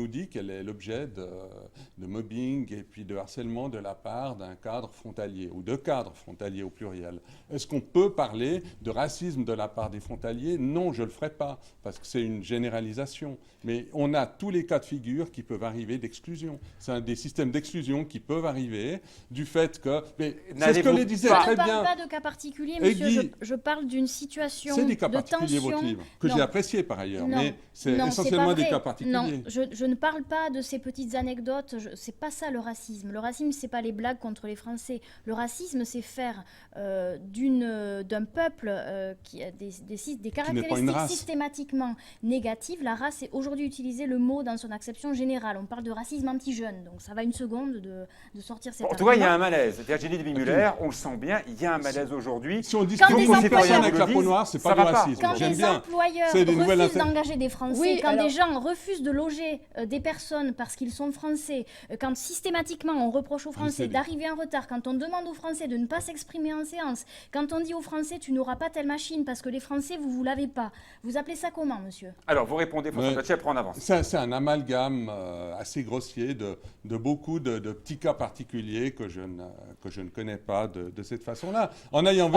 dit qu'elle est l'objet de mobbing et puis de harcèlement de la part d'un cadre frontalier ou de cadres frontaliers au pluriel. Est-ce qu'on peut parler de racisme de la part des frontaliers? Non, je ne le ferai pas parce que c'est une généralisation. Mais on a tous les cas de figure qui peuvent arriver d'exclusion. C'est des systèmes d'exclusion qui peuvent arriver du fait que... Mais c'est ce que les disait très bien. Je ne parle pas de cas particuliers, monsieur. Je parle d'une situation de particulier, votre livre, que j'ai apprécié par ailleurs, mais c'est essentiellement des cas particuliers. Non, je ne parle pas de ces petites anecdotes, c'est pas ça le racisme. Le racisme, c'est pas les blagues contre les Français. Le racisme, c'est faire d'un peuple qui a des caractéristiques systématiquement négatives. La race est aujourd'hui utiliser le mot dans son acception générale. On parle de racisme anti-jeune, donc ça va une seconde de sortir cet argument. En tout cas, il y a un malaise. Virginie Duby-Muller, on le sent bien, il y a un malaise aujourd'hui. Si on discrimine les personnes avec la peau noire, c'est pas du racisme. Quand des employeurs refusent d'engager des Français, quand des gens refusent de loger des personnes parce qu'ils sont Français, quand systématiquement on reproche aux Français d'arriver en retard, quand on demande aux Français de ne pas s'exprimer en séance, quand on dit aux Français tu n'auras pas telle machine parce que les Français vous l'avez pas. Vous appelez ça comment, monsieur? Alors vous répondez, François Bachet, après on avance. C'est un amalgame assez grossier de beaucoup de petits cas particuliers que je ne connais pas de cette façon-là. En ayant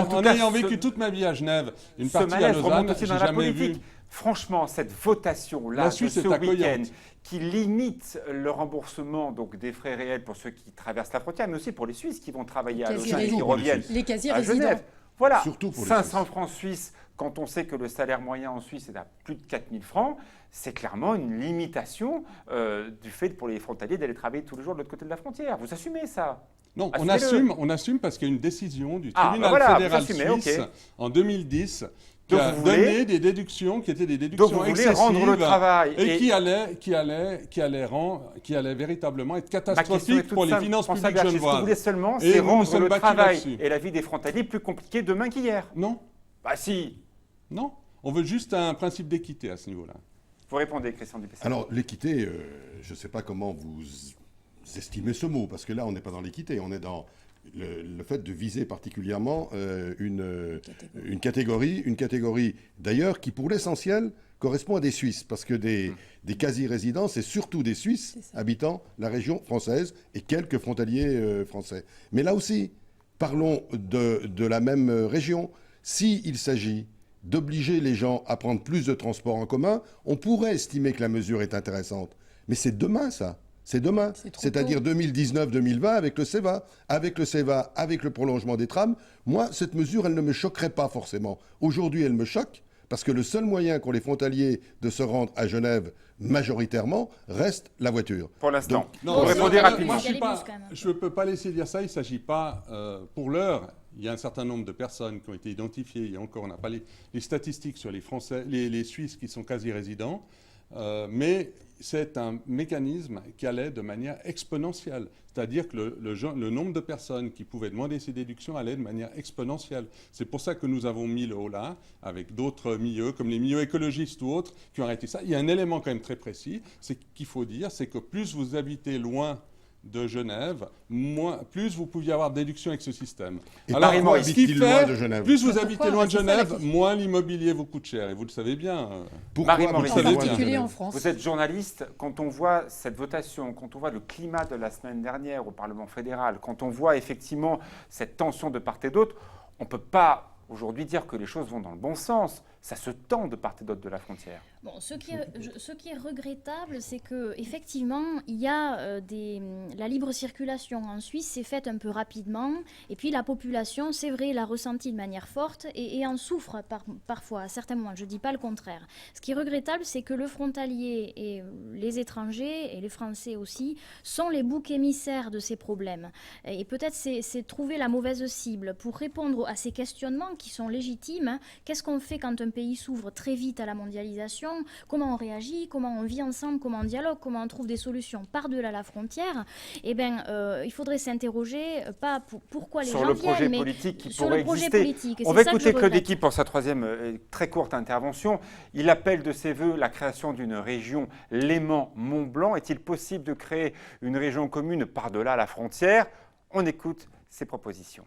vécu toute ma vie à Genève, une partie à Lausanne, j'ai jamais vu. Franchement, cette votation-là de ce week-end qui limite le remboursement des frais réels pour ceux qui traversent la frontière, mais aussi pour les Suisses qui vont travailler à Lausanne et qui reviennent à Genève. Voilà, 500 francs suisses, quand on sait que le salaire moyen en Suisse est à plus de 4000 francs, c'est clairement une limitation du fait pour les frontaliers d'aller travailler tous les jours de l'autre côté de la frontière. Vous assumez ça? Non, on assume parce qu'il y a une décision du tribunal fédéral suisse en 2010 qui a donné des déductions qui étaient des déductions excessives rendre le travail et qui allaient véritablement être catastrophiques pour les finances publiques genevoises. Ce que vous voulez seulement, c'est rendre le travail et la vie des frontaliers plus compliqués demain qu'hier. Non. Bah si. Non. On veut juste un principe d'équité à ce niveau-là. Vous répondez, Christian Dupessay. Alors, l'équité, je ne sais pas comment vous estimez ce mot, parce que là, on n'est pas dans l'équité, on est dans le fait de viser particulièrement une catégorie d'ailleurs qui, pour l'essentiel, correspond à des Suisses, parce que des quasi-résidents, c'est surtout des Suisses habitant la région française et quelques frontaliers français. Mais là aussi, parlons de la même région. S'il s'agit d'obliger les gens à prendre plus de transports en commun, on pourrait estimer que la mesure est intéressante. Mais c'est demain, ça. C'est demain, c'est-à-dire 2019-2020 avec le CEVA. Avec le CEVA, avec le prolongement des trams, moi, cette mesure, elle ne me choquerait pas forcément. Aujourd'hui, elle me choque parce que le seul moyen qu'ont les frontaliers de se rendre à Genève majoritairement reste la voiture. Pour l'instant. Non, répondez rapidement. Je ne peux pas laisser dire ça. Il ne s'agit pas, pour l'heure, il y a un certain nombre de personnes qui ont été identifiées. Et encore, on n'a pas les statistiques sur les Français, les Suisses qui sont quasi-résidents. Mais c'est un mécanisme qui allait de manière exponentielle. C'est-à-dire que le nombre de personnes qui pouvaient demander ces déductions allait de manière exponentielle. C'est pour ça que nous avons mis le haut là, avec d'autres milieux, comme les milieux écologistes ou autres, qui ont arrêté ça. Il y a un élément quand même très précis, c'est qu'il faut dire, c'est que plus vous habitez loin de Genève, plus vous pouviez avoir de déduction avec ce système. Et alors, ce qui fait, loin de Genève. Plus vous habitez loin de Genève, moins l'immobilier vous coûte cher. Et vous le savez bien. Pourquoi en particulier en France. Vous êtes journaliste. Quand on voit cette votation, quand on voit le climat de la semaine dernière au Parlement fédéral, quand on voit effectivement cette tension de part et d'autre, on ne peut pas aujourd'hui dire que les choses vont dans le bon sens. Ça se tend de part et d'autre de la frontière. Bon, ce qui est regrettable, c'est qu'effectivement, il y a la libre circulation en Suisse s'est faite un peu rapidement, et puis la population, c'est vrai, l'a ressenti de manière forte et en souffre parfois, à certains moments, je ne dis pas le contraire. Ce qui est regrettable, c'est que le frontalier et les étrangers, et les Français aussi, sont les boucs émissaires de ces problèmes. Et peut-être c'est trouver la mauvaise cible pour répondre à ces questionnements qui sont légitimes. Hein. Qu'est-ce qu'on fait quand un pays s'ouvre très vite à la mondialisation? Comment on réagit, comment on vit ensemble, comment on dialogue, comment on trouve des solutions par-delà la frontière? Eh bien, il faudrait s'interroger, pas pourquoi les gens viennent, mais sur le projet politique qui pourrait exister. On va écouter Claude Guy pour sa troisième très courte intervention. Il appelle de ses voeux la création d'une région Léman-Mont-Blanc. Est-il possible de créer une région commune par-delà la frontière? On écoute ses propositions.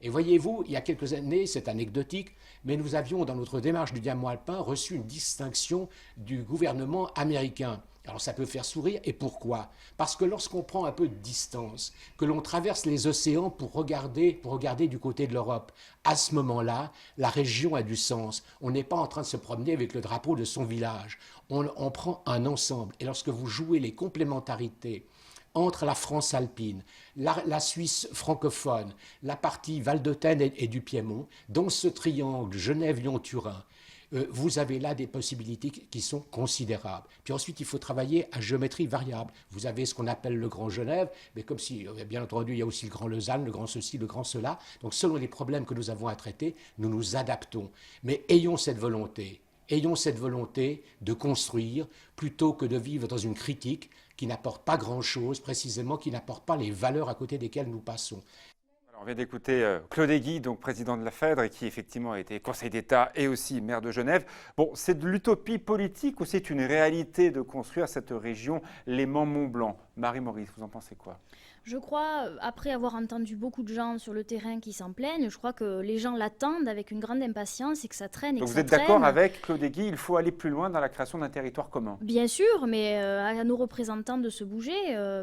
Et voyez-vous, il y a quelques années, c'est anecdotique, mais nous avions dans notre démarche du diamant alpin reçu une distinction du gouvernement américain. Alors ça peut faire sourire, et pourquoi? Parce que lorsqu'on prend un peu de distance, que l'on traverse les océans pour regarder du côté de l'Europe, à ce moment-là, la région a du sens. On n'est pas en train de se promener avec le drapeau de son village. On prend un ensemble. Et lorsque vous jouez les complémentarités entre la France alpine, la Suisse francophone, la partie Val-de-Tène et du Piémont, dans ce triangle Genève-Lyon-Turin, vous avez là des possibilités qui sont considérables. Puis ensuite, il faut travailler à géométrie variable. Vous avez ce qu'on appelle le Grand Genève, mais comme si, bien entendu, il y a aussi le Grand Lausanne, le Grand ceci, le Grand cela. Donc selon les problèmes que nous avons à traiter, nous nous adaptons. Mais ayons cette volonté. Ayons cette volonté de construire plutôt que de vivre dans une critique qui n'apporte pas grand-chose, précisément qui n'apporte pas les valeurs à côté desquelles nous passons. Alors, on vient d'écouter Claude Guy, donc président de la FEDRE, et qui effectivement a été conseiller d'État et aussi maire de Genève. Bon, c'est de l'utopie politique ou c'est une réalité de construire cette région Léman-Mont-Blanc? Marie-Maurice, vous en pensez quoi? Je crois, après avoir entendu beaucoup de gens sur le terrain qui s'en plaignent, je crois que les gens l'attendent avec une grande impatience et que ça traîne. Donc vous êtes d'accord avec Claude Guy, il faut aller plus loin dans la création d'un territoire commun? Bien sûr, mais à nos représentants de se bouger.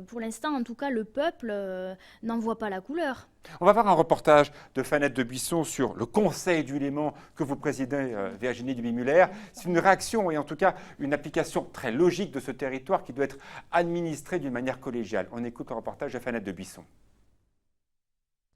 Pour l'instant, en tout cas, le peuple n'en voit pas la couleur. On va voir un reportage de Fanette de Buisson sur le Conseil du Léman que vous présidez, Virginie Duby-Muller. C'est une réaction et en tout cas une application très logique de ce territoire qui doit être administré d'une manière collégiale. On écoute le reportage de Fanette de Buisson.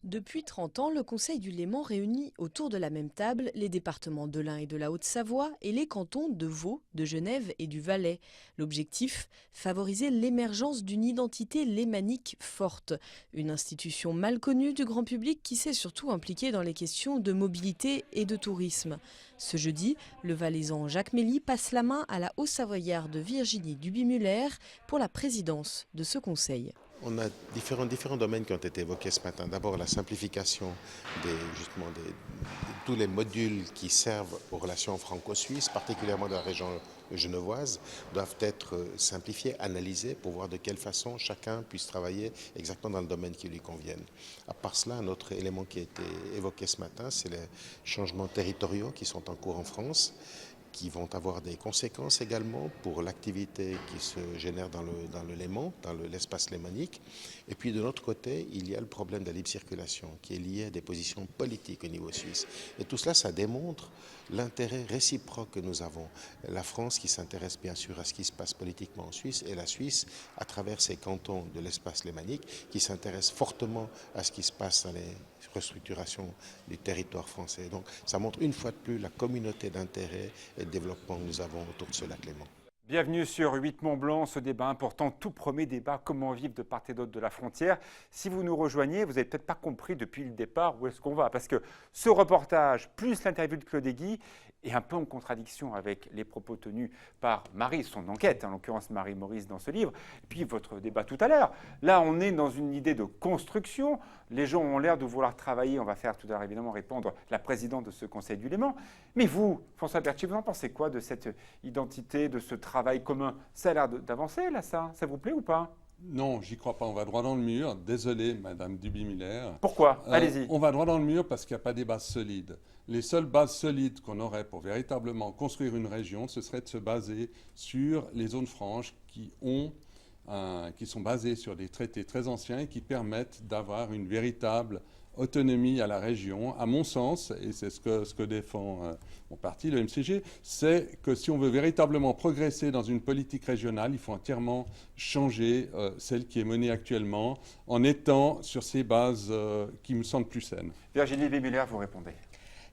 Depuis 30 ans, le Conseil du Léman réunit autour de la même table les départements de l'Ain et de la Haute-Savoie et les cantons de Vaud, de Genève et du Valais. L'objectif, favoriser l'émergence d'une identité lémanique forte. Une institution mal connue du grand public qui s'est surtout impliquée dans les questions de mobilité et de tourisme. Ce jeudi, le Valaisan Jacques Mély passe la main à la Haut-Savoyarde Virginie Duby-Muller pour la présidence de ce conseil. On a différents domaines qui ont été évoqués ce matin. D'abord, la simplification de tous les modules qui servent aux relations franco-suisses, particulièrement de la région genevoise, doivent être simplifiés, analysés pour voir de quelle façon chacun puisse travailler exactement dans le domaine qui lui convienne. À part cela, un autre élément qui a été évoqué ce matin, c'est les changements territoriaux qui sont en cours en France, qui vont avoir des conséquences également pour l'activité qui se génère dans le Léman, dans l'espace lémanique. Et puis de l'autre côté, il y a le problème de la libre circulation qui est lié à des positions politiques au niveau suisse. Et tout cela, ça démontre l'intérêt réciproque que nous avons. La France qui s'intéresse bien sûr à ce qui se passe politiquement en Suisse et la Suisse, à travers ses cantons de l'espace lémanique, qui s'intéresse fortement à ce qui se passe dans les restructurations du territoire français. Donc ça montre une fois de plus la communauté d'intérêt et de développement que nous avons autour de ce lac Léman. Bienvenue sur 8 Mont-Blanc, ce débat important, tout premier débat, comment vivre de part et d'autre de la frontière. Si vous nous rejoignez, vous n'avez peut-être pas compris depuis le départ où est-ce qu'on va, parce que ce reportage, plus l'interview de Claude Guy, est un peu en contradiction avec les propos tenus par Marie, son enquête, en l'occurrence Marie-Maurice dans ce livre, et puis votre débat tout à l'heure. Là, on est dans une idée de construction. Les gens ont l'air de vouloir travailler. On va faire tout à l'heure, évidemment, répondre la présidente de ce Conseil du Léman. Mais vous, François Berthier, vous en pensez quoi de cette identité, de ce travail commun? Ça a l'air d'avancer, là, ça vous plaît ou pas? Non, j'y crois pas. On va droit dans le mur. Désolé, Madame Duby-Muller. Pourquoi? Allez-y. On va droit dans le mur parce qu'il n'y a pas des bases solides. Les seules bases solides qu'on aurait pour véritablement construire une région, ce serait de se baser sur les zones franches qui sont basées sur des traités très anciens et qui permettent d'avoir une véritable autonomie à la région. À mon sens, et c'est ce que défend mon parti, le MCG, c'est que si on veut véritablement progresser dans une politique régionale, il faut entièrement changer celle qui est menée actuellement en étant sur ces bases qui me semblent plus saines. Virginie Duby-Muller, vous répondez.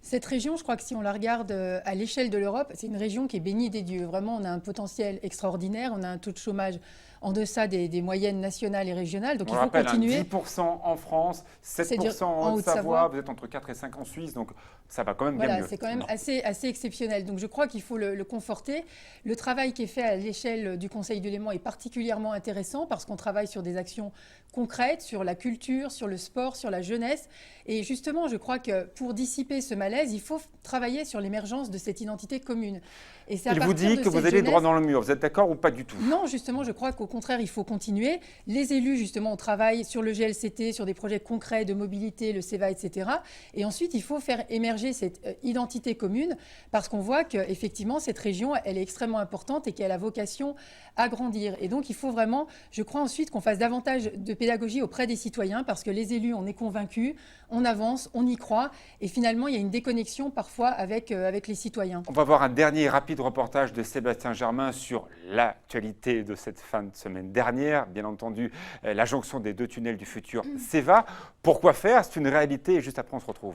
Cette région, je crois que si on la regarde à l'échelle de l'Europe, c'est une région qui est bénie des dieux. Vraiment, on a un potentiel extraordinaire, on a un taux de chômage en deçà des moyennes nationales et régionales. Donc on il faut continuer. 10% en France, 7% en Haute-Savoie, vous êtes entre 4 et 5 en Suisse, donc ça va quand même bien mieux. C'est quand même assez exceptionnel. Donc je crois qu'il faut le conforter. Le travail qui est fait à l'échelle du Conseil du Léman est particulièrement intéressant parce qu'on travaille sur des actions concrètes, sur la culture, sur le sport, sur la jeunesse. Et justement, je crois que pour dissiper ce malaise, il faut travailler sur l'émergence de cette identité commune. Et il vous dit que vous allez droit dans le mur. Vous êtes d'accord ou pas du tout? Non, justement, je crois qu'au contraire, il faut continuer. Les élus, justement, on travaille sur le GLCT, sur des projets concrets de mobilité, le CEVA, etc. Et ensuite, il faut faire émerger cette identité commune parce qu'on voit qu'effectivement, cette région, elle est extrêmement importante et qu'elle a vocation à grandir. Et donc, il faut vraiment, je crois ensuite qu'on fasse davantage de pédagogie auprès des citoyens parce que les élus, on est convaincus, on avance, on y croit. Et finalement, il y a une déconnexion parfois avec les citoyens. On va voir un dernier rapide reportage de Sébastien Germain sur l'actualité de cette fin de semaine dernière. Bien entendu, la jonction des deux tunnels du futur CEVA. Pourquoi faire? C'est une réalité et juste après on se retrouve.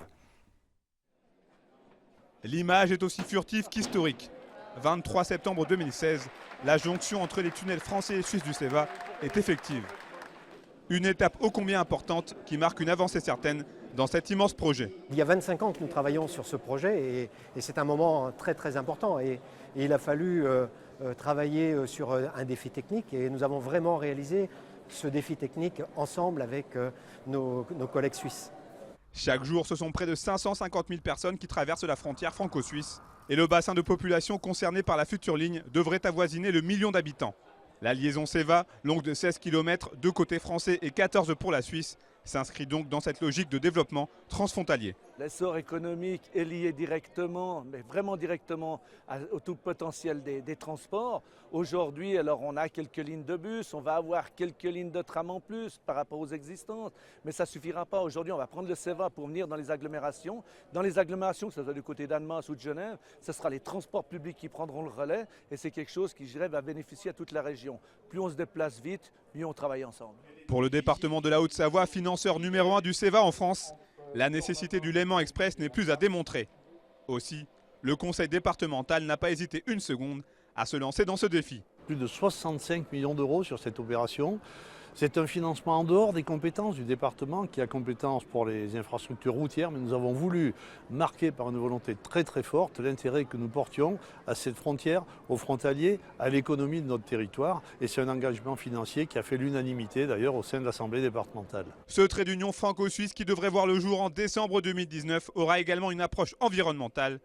L'image est aussi furtive qu'historique. 23 septembre 2016, la jonction entre les tunnels français et suisses du CEVA est effective. Une étape ô combien importante qui marque une avancée certaine dans cet immense projet. Il y a 25 ans que nous travaillons sur ce projet et c'est un moment très très important. Et il a fallu travailler sur un défi technique et nous avons vraiment réalisé ce défi technique ensemble avec nos collègues suisses. Chaque jour, ce sont près de 550 000 personnes qui traversent la frontière franco-suisse. Et le bassin de population concerné par la future ligne devrait avoisiner le million d'habitants. La liaison CEVA, longue de 16 km, 2 côtés français et 14 pour la Suisse, s'inscrit donc dans cette logique de développement transfrontalier. L'essor économique est lié directement, mais vraiment directement, au tout potentiel des transports. Aujourd'hui, alors on a quelques lignes de bus, on va avoir quelques lignes de tram en plus par rapport aux existantes, mais ça ne suffira pas. Aujourd'hui, on va prendre le CEVA pour venir dans les agglomérations. Dans les agglomérations, que ce soit du côté d'Annemasse ou de Genève, ce sera les transports publics qui prendront le relais et c'est quelque chose qui, je dirais, va bénéficier à toute la région. Plus on se déplace vite, mieux on travaille ensemble. Pour le département de la Haute-Savoie, financeur numéro 1 du CEVA en France, la nécessité du Léman Express n'est plus à démontrer. Aussi, le conseil départemental n'a pas hésité une seconde à se lancer dans ce défi. Plus de 65 millions d'euros sur cette opération. C'est un financement en dehors des compétences du département qui a compétence pour les infrastructures routières, mais nous avons voulu marquer par une volonté très très forte l'intérêt que nous portions à cette frontière, aux frontaliers, à l'économie de notre territoire. Et c'est un engagement financier qui a fait l'unanimité d'ailleurs au sein de l'Assemblée départementale. Ce trait d'union franco-suisse qui devrait voir le jour en décembre 2019 aura également une approche environnementale,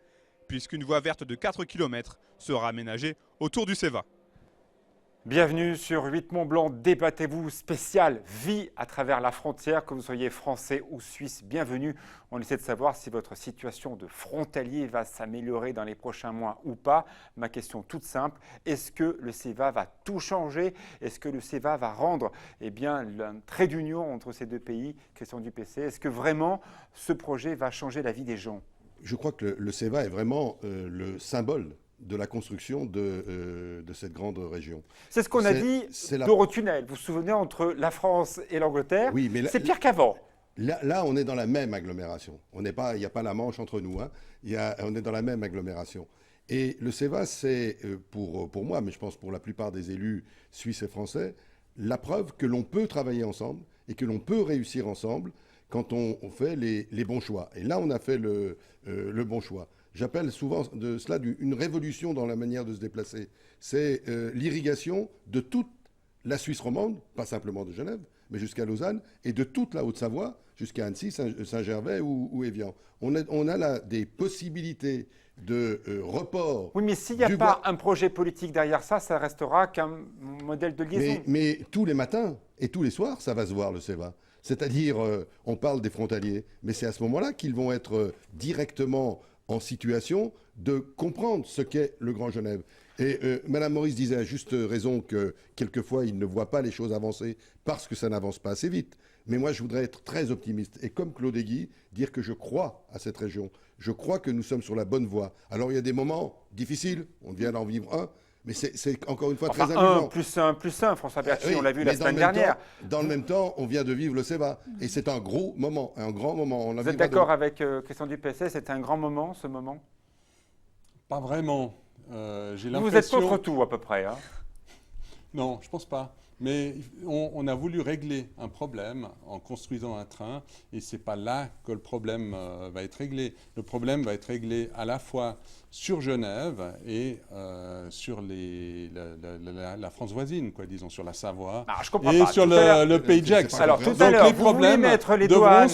puisqu'une voie verte de 4 km sera aménagée autour du CEVA. Bienvenue sur 8 Mont-Blanc, débattez-vous spécial vie à travers la frontière, que vous soyez français ou suisse, bienvenue. On essaie de savoir si votre situation de frontalier va s'améliorer dans les prochains mois ou pas. Ma question toute simple, est-ce que le CEVA va tout changer? Est-ce que le CEVA va rendre un trait d'union entre ces deux pays, question du PC? Est-ce que vraiment ce projet va changer la vie des gens? Je crois que le CEVA est vraiment le symbole de la construction de cette grande région. C'est ce qu'on a dit d'Eurotunnel. Vous vous souvenez, entre la France et l'Angleterre, oui, c'est pire qu'avant. Là, on est dans la même agglomération. Il n'y a pas la Manche entre nous. Hein. On est dans la même agglomération. Et le CEVA, c'est, pour moi, mais je pense pour la plupart des élus suisses et français, la preuve que l'on peut travailler ensemble et que l'on peut réussir ensemble quand on fait les bons choix. Et là, on a fait le bon choix. j'appelle souvent de cela une révolution dans la manière de se déplacer. C'est l'irrigation de toute la Suisse romande, pas simplement de Genève, mais jusqu'à Lausanne, et de toute la Haute-Savoie, jusqu'à Annecy, Saint-Gervais ou Évian. On a là des possibilités de report. Oui, mais s'il n'y a pas un projet politique derrière ça, ça restera qu'un modèle de liaison. Mais tous les matins et tous les soirs, ça va se voir, le CEVA. C'est-à-dire, on parle des frontaliers, mais c'est à ce moment-là qu'ils vont être directement en situation de comprendre ce qu'est le Grand Genève. Et Mme Maurice disait à juste raison que quelquefois, il ne voit pas les choses avancer parce que ça n'avance pas assez vite. Mais moi, je voudrais être très optimiste. Et comme Claude Egui, dire que je crois à cette région. Je crois que nous sommes sur la bonne voie. Alors, il y a des moments difficiles, on vient d'en vivre un, mais c'est encore une fois très amusant. 1+1+1, François Berthier, on l'a vu la semaine dernière. Dans le même temps, on vient de vivre le CEVA. Et c'est un gros moment, un grand moment. Vous êtes d'accord avec Christian Dupessay, c'était un grand moment, ce moment? Pas vraiment. J'ai l'impression... Vous êtes contre tout, à peu près. Hein. Non, je ne pense pas. Mais on a voulu régler un problème en construisant un train, et ce n'est pas là que le problème va être réglé. Le problème va être réglé à la fois sur Genève et sur la France voisine, quoi, disons, sur la Savoie, et sur le Pays de Gex. Alors, tout à l'heure, les problèmes devront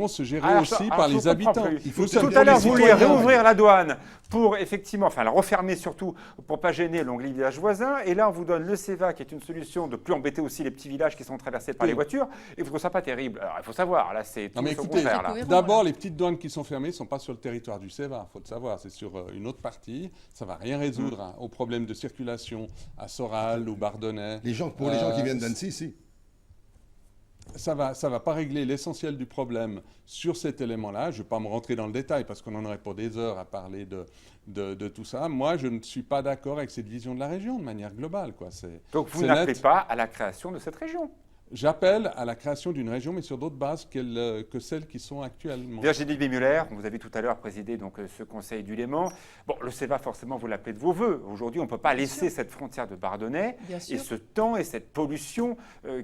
se gérer aussi par les habitants. Tout à l'heure, vous vouliez réouvrir la douane pour effectivement, enfin la refermer surtout, pour ne pas gêner l'onglet village voisin. Et là, on vous donne le CEVA, qui est une solution de plus embêter aussi les petits villages qui sont traversés par les voitures. Et vous trouvez ça pas terrible. Alors, il faut savoir, là, c'est tout au contraire. D'abord, les petites douanes qui sont fermées ne sont pas sur le territoire du CEVA, il faut le savoir. C'est sur une autre partie. Ça ne va rien résoudre aux problèmes de circulation à Soral ou Bardonnay. Pour les gens qui viennent d'Annecy, si. Ça va pas régler l'essentiel du problème sur cet élément-là. Je ne vais pas me rentrer dans le détail parce qu'on en aurait pour des heures à parler de tout ça. Moi, je ne suis pas d'accord avec cette vision de la région de manière globale, quoi. Donc vous n'appelez pas à la création de cette région? J'appelle à la création d'une région, mais sur d'autres bases que celles qui sont actuellement. Virginie Duby-Muller, vous avez tout à l'heure présidé donc, ce conseil du Léman. Bon, le CEVA, forcément, vous l'appelez de vos voeux. Aujourd'hui, on ne peut pas laisser cette frontière de Bardonnay et ce temps et cette pollution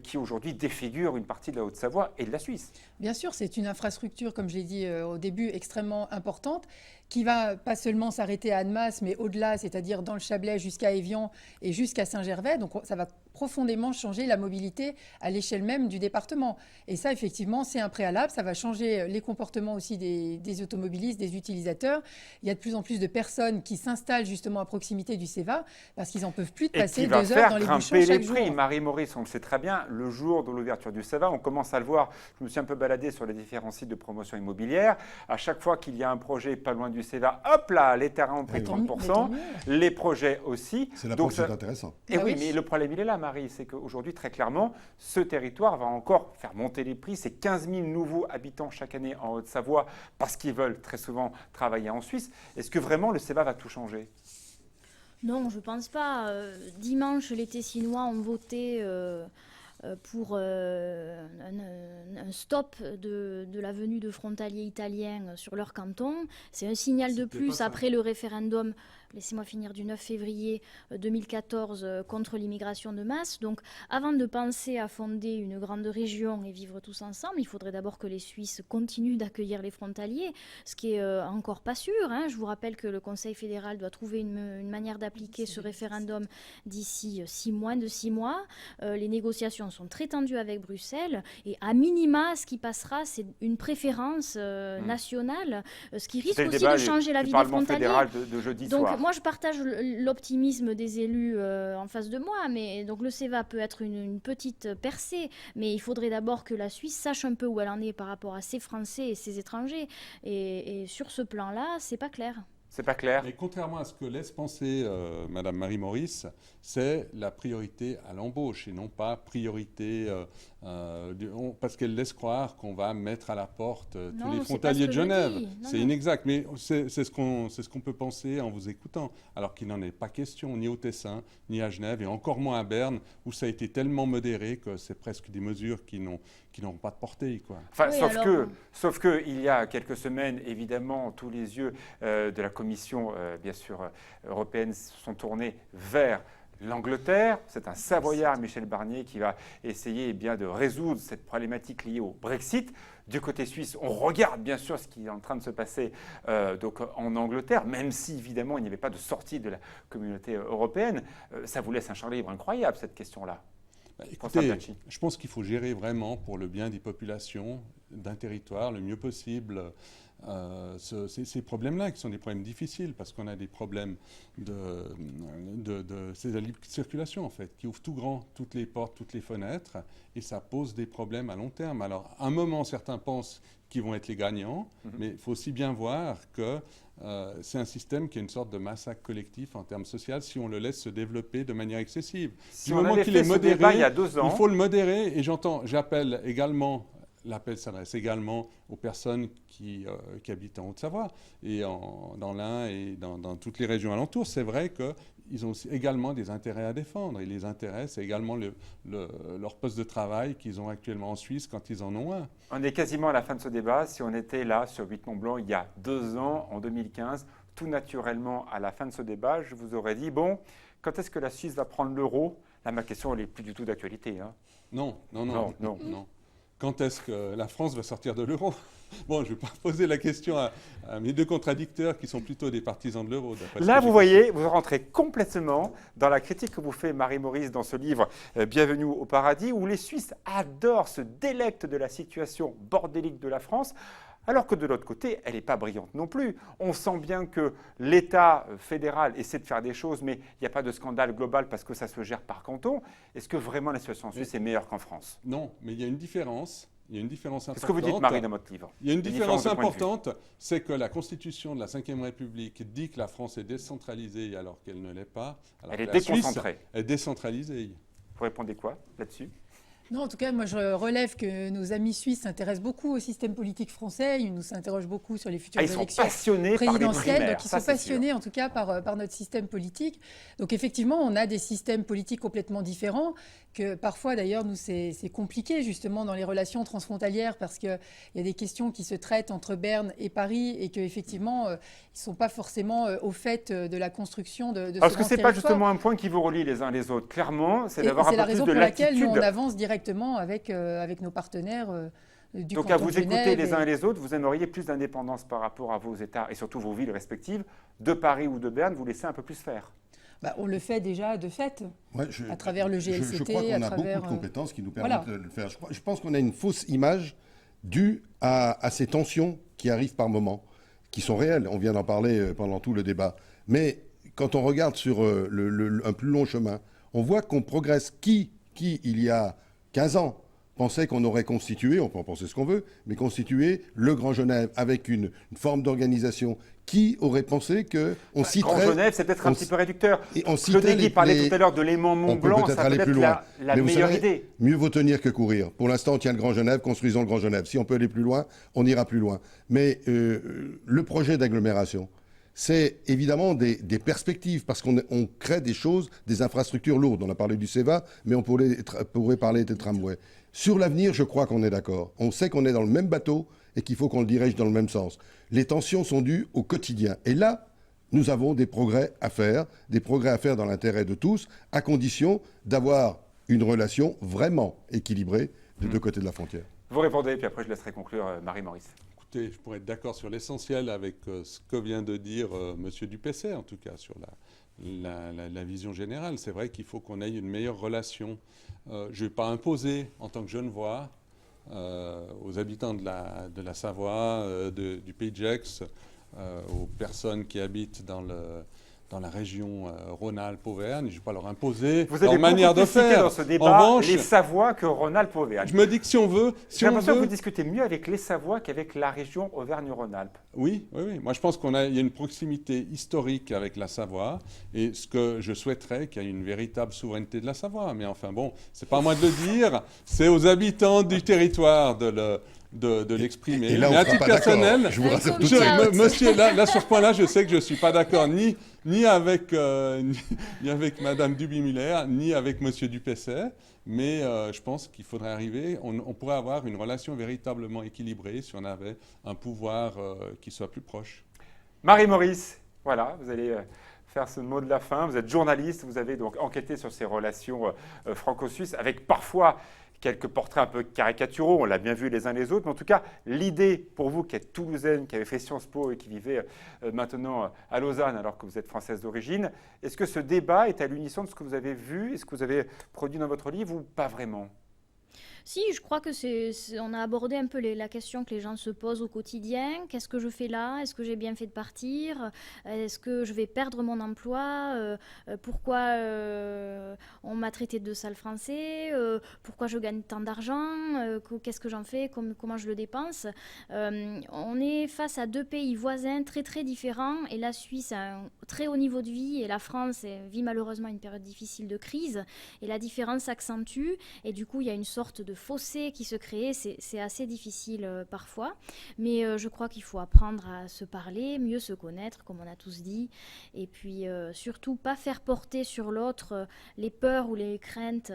qui aujourd'hui défigure une partie de la Haute-Savoie et de la Suisse. Bien sûr, c'est une infrastructure, comme je l'ai dit au début, extrêmement importante, qui va pas seulement s'arrêter à Annemasse, mais au-delà, c'est-à-dire dans le Chablais jusqu'à Évian et jusqu'à Saint-Gervais. Donc ça va profondément changer la mobilité à l'échelle même du département. Et ça, effectivement, c'est un préalable. Ça va changer les comportements aussi des automobilistes, des utilisateurs. Il y a de plus en plus de personnes qui s'installent justement à proximité du CEVA parce qu'ils n'en peuvent plus de passer 2 heures dans les bouchons chaque jour. Marie-Maurice, on le sait très bien, le jour de l'ouverture du CEVA, on commence à le voir. Je me suis un peu baladé sur les différents sites de promotion immobilière. À chaque fois qu'il y a un projet pas loin du CEVA, hop là, les terrains ont pris 30%, les projets aussi. C'est là-bas que c'est intéressant. Et oui, mais le problème, il est là, Marie, c'est qu'aujourd'hui, très clairement, ce territoire va encore faire monter les prix. C'est 15 000 nouveaux habitants chaque année en Haute-Savoie parce qu'ils veulent très souvent travailler en Suisse. Est-ce que vraiment le CEVA va tout changer ? Non, je ne pense pas. Dimanche, les Tessinois ont voté pour un stop de la venue de frontaliers italiens sur leur canton. C'est un signal de plus après le référendum, laissez-moi finir, du 9 février 2014 contre l'immigration de masse. Donc avant de penser à fonder une grande région et vivre tous ensemble, il faudrait d'abord que les Suisses continuent d'accueillir les frontaliers, ce qui est encore pas sûr. Je vous rappelle que le Conseil fédéral doit trouver une manière d'appliquer ce référendum d'ici 6 mois. Les négociations sont très tendues avec Bruxelles et à minima, ce qui passera, c'est une préférence nationale, ce qui risque aussi de changer la vie des frontaliers. De jeudi donc soir. Moi, je partage l'optimisme des élus en face de moi, mais donc le CEVA peut être une petite percée, mais il faudrait d'abord que la Suisse sache un peu où elle en est par rapport à ses Français et ses étrangers. Et sur ce plan-là, c'est pas clair. C'est pas clair. Mais contrairement à ce que laisse penser Madame Marie-Maurice, c'est la priorité à l'embauche et non pas priorité parce qu'elle laisse croire qu'on va mettre à la porte tous les frontaliers de Genève. C'est inexact, mais c'est ce qu'on peut penser en vous écoutant, alors qu'il n'en est pas question ni au Tessin, ni à Genève, et encore moins à Berne, où ça a été tellement modéré que c'est presque des mesures qui n'ont pas de portée, quoi. Enfin, sauf que il y a quelques semaines, évidemment, tous les yeux de la Commission, bien sûr, européenne sont tournés vers l'Angleterre. C'est un Savoyard, Michel Barnier, qui va essayer de résoudre cette problématique liée au Brexit. Du côté suisse, on regarde bien sûr ce qui est en train de se passer donc en Angleterre, même si évidemment il n'y avait pas de sortie de la communauté européenne. Ça vous laisse un champ libre incroyable, cette question-là. Écoutez, je pense qu'il faut gérer vraiment pour le bien des populations, d'un territoire, le mieux possible. Ces problèmes-là, qui sont des problèmes difficiles, parce qu'on a des problèmes c'est la libre circulation, en fait, qui ouvre tout grand, toutes les portes, toutes les fenêtres, et ça pose des problèmes à long terme. Alors, à un moment, certains pensent qu'ils vont être les gagnants, mais il faut aussi bien voir que c'est un système qui est une sorte de massacre collectif en termes sociaux si on le laisse se développer de manière excessive. Si on avait fait ce débat il y a 2 ans, il faut le modérer, et j'appelle également. L'appel s'adresse également aux personnes qui habitent en Haute-Savoie et dans l'Ain et dans toutes les régions alentours. C'est vrai qu'ils ont également des intérêts à défendre. Et les intérêts, c'est également leur poste de travail qu'ils ont actuellement en Suisse quand ils en ont un. On est quasiment à la fin de ce débat. Si on était là sur Huit-Mont-Blanc il y a 2 ans, en 2015, tout naturellement, à la fin de ce débat, je vous aurais dit, bon, quand est-ce que la Suisse va prendre l'euro? Là, ma question, elle n'est plus du tout d'actualité. Hein. Non. Quand est-ce que la France va sortir de l'euro? Bon, je ne vais pas poser la question à mes 2 contradicteurs qui sont plutôt des partisans de l'euro. Là, vous voyez, vous rentrez complètement dans la critique que vous fait Marie-Maurice dans ce livre « Bienvenue au paradis » où les Suisses adorent, se délectent de la situation bordélique de la France, alors que de l'autre côté, elle n'est pas brillante non plus. On sent bien que l'État fédéral essaie de faire des choses, mais il n'y a pas de scandale global parce que ça se gère par canton. Est-ce que vraiment la situation en Suisse est meilleure qu'en France? Non, mais il y a une différence. Il y a une différence importante. Qu'est-ce que vous dites, Marie, dans votre livre? Il y a une différence importante, c'est que la Constitution de la Ve République dit que la France est décentralisée alors qu'elle ne l'est pas. Elle est déconcentrée. Suisse est décentralisée. Vous répondez quoi là-dessus? Non, en tout cas, moi, je relève que nos amis suisses s'intéressent beaucoup au système politique français. Ils nous s'interrogent beaucoup sur les futures élections présidentielles. Donc, ils sont passionnés, en tout cas, par notre système politique. Donc, effectivement, on a des systèmes politiques complètement différents. Que parfois, d'ailleurs, nous, c'est compliqué, justement, dans les relations transfrontalières, parce qu'il y a des questions qui se traitent entre Berne et Paris et qu'effectivement, ils ne sont pas forcément au fait de la construction de ce parce que ce n'est pas justement un point qui vous relie les uns les autres. Clairement, c'est d'avoir un peu plus de latitude. C'est la raison pour laquelle nous, on avance directement avec nos partenaires du canton de Genève. Donc, à vous écouter les uns et les autres, vous aimeriez plus d'indépendance par rapport à vos États et surtout vos villes respectives, de Paris ou de Berne, vous laissez un peu plus faire. On le fait déjà de fait, à travers le GLCT. Je crois qu'on a beaucoup de compétences qui nous permettent de le faire. Je pense qu'on a une fausse image due à ces tensions qui arrivent par moments, qui sont réelles. On vient d'en parler pendant tout le débat. Mais quand on regarde sur un plus long chemin, on voit qu'on progresse. Qui, il y a 15 ans, pensait qu'on aurait constitué, on peut en penser ce qu'on veut, mais constitué le Grand Genève avec une forme d'organisation. Qui aurait pensé qu'on citerait... Grand Genève, c'est peut-être un petit peu réducteur. Claude Guy parlait tout à l'heure de l'aimant Mont-Blanc, ça peut être la meilleure idée. Mieux vaut tenir que courir. Pour l'instant, on tient le Grand Genève, construisons le Grand Genève. Si on peut aller plus loin, on ira plus loin. Mais le projet d'agglomération, c'est évidemment des perspectives, parce qu'on crée des choses, des infrastructures lourdes. On a parlé du CEVA, mais on pourrait parler des tramways. Sur l'avenir, je crois qu'on est d'accord. On sait qu'on est dans le même bateau et qu'il faut qu'on le dirige dans le même sens. Les tensions sont dues au quotidien. Et là, nous avons des progrès à faire dans l'intérêt de tous, à condition d'avoir une relation vraiment équilibrée des 2 côtés de la frontière. Vous répondez, puis après je laisserai conclure Marie-Maurice. Écoutez, je pourrais être d'accord sur l'essentiel avec ce que vient de dire M. Dupessay, en tout cas, sur la vision générale. C'est vrai qu'il faut qu'on ait une meilleure relation. Je ne vais pas imposer, en tant que Genevois, aux habitants de la Savoie, du Pays de Gex, aux personnes qui habitent dans la région Rhône-Alpes-Auvergne. Je ne vais pas leur imposer leur manière de faire. Dans ce débat, les Savoies que Rhône-Alpes-Auvergne. Je me dis que si on veut... J'ai l'impression que vous discutez mieux avec les Savoies qu'avec la région Auvergne-Rhône-Alpes. Oui. Moi, je pense qu'il y a une proximité historique avec la Savoie. Et ce que je souhaiterais, qu'il y ait une véritable souveraineté de la Savoie. Mais enfin bon, ce n'est pas à moi de le dire. C'est aux habitants du territoire de l'exprimer. Et là, mais à titre personnel, je vous rassure monsieur, là, sur ce point-là, je sais que je ne suis pas d'accord ni avec Madame Duby-Muller, ni avec Monsieur Dupessay, mais je pense qu'il faudrait arriver, on pourrait avoir une relation véritablement équilibrée si on avait un pouvoir qui soit plus proche. Marie-Maurice, voilà, vous allez faire ce mot de la fin. Vous êtes journaliste, vous avez donc enquêté sur ces relations franco-suisses avec parfois quelques portraits un peu caricaturaux, on l'a bien vu les uns les autres, mais en tout cas, l'idée pour vous qui êtes toulousaine, qui avez fait Sciences Po et qui vivez maintenant à Lausanne alors que vous êtes française d'origine, est-ce que ce débat est à l'unisson de ce que vous avez vu et ce que vous avez produit dans votre livre ou pas vraiment ? Si, je crois que on a abordé un peu la question que les gens se posent au quotidien. Qu'est-ce que je fais là? Est-ce que j'ai bien fait de partir? Est-ce que je vais perdre mon emploi? Pourquoi on m'a traité de sale français? Pourquoi je gagne tant d'argent? Qu'est-ce que j'en fais? Comment je le dépense? On est face à deux pays voisins très très différents et la Suisse a un très haut niveau de vie et la France vit malheureusement une période difficile de crise et la différence s'accentue et du coup il y a une sorte de fossé qui se crée, c'est assez difficile parfois, mais je crois qu'il faut apprendre à se parler, mieux se connaître, comme on a tous dit, et puis surtout pas faire porter sur l'autre les peurs ou les craintes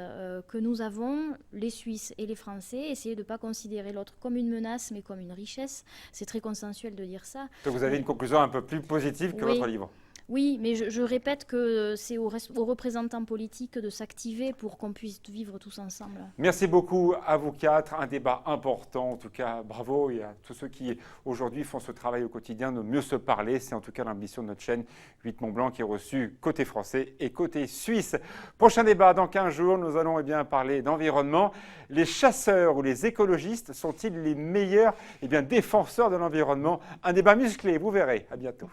que nous avons, les Suisses et les Français, essayer de ne pas considérer l'autre comme une menace, mais comme une richesse. C'est très consensuel de dire ça. Donc vous avez une conclusion un peu plus positive que votre livre. Oui, mais je répète que c'est aux représentants politiques de s'activer pour qu'on puisse vivre tous ensemble. Merci beaucoup à vous quatre. Un débat important, en tout cas, bravo et à tous ceux qui aujourd'hui font ce travail au quotidien de mieux se parler. C'est en tout cas l'ambition de notre chaîne 8 Mont Blanc qui est reçue côté français et côté suisse. Prochain débat dans 15 jours, nous allons parler d'environnement. Les chasseurs ou les écologistes sont-ils les meilleurs défenseurs de l'environnement? Un débat musclé, vous verrez. À bientôt.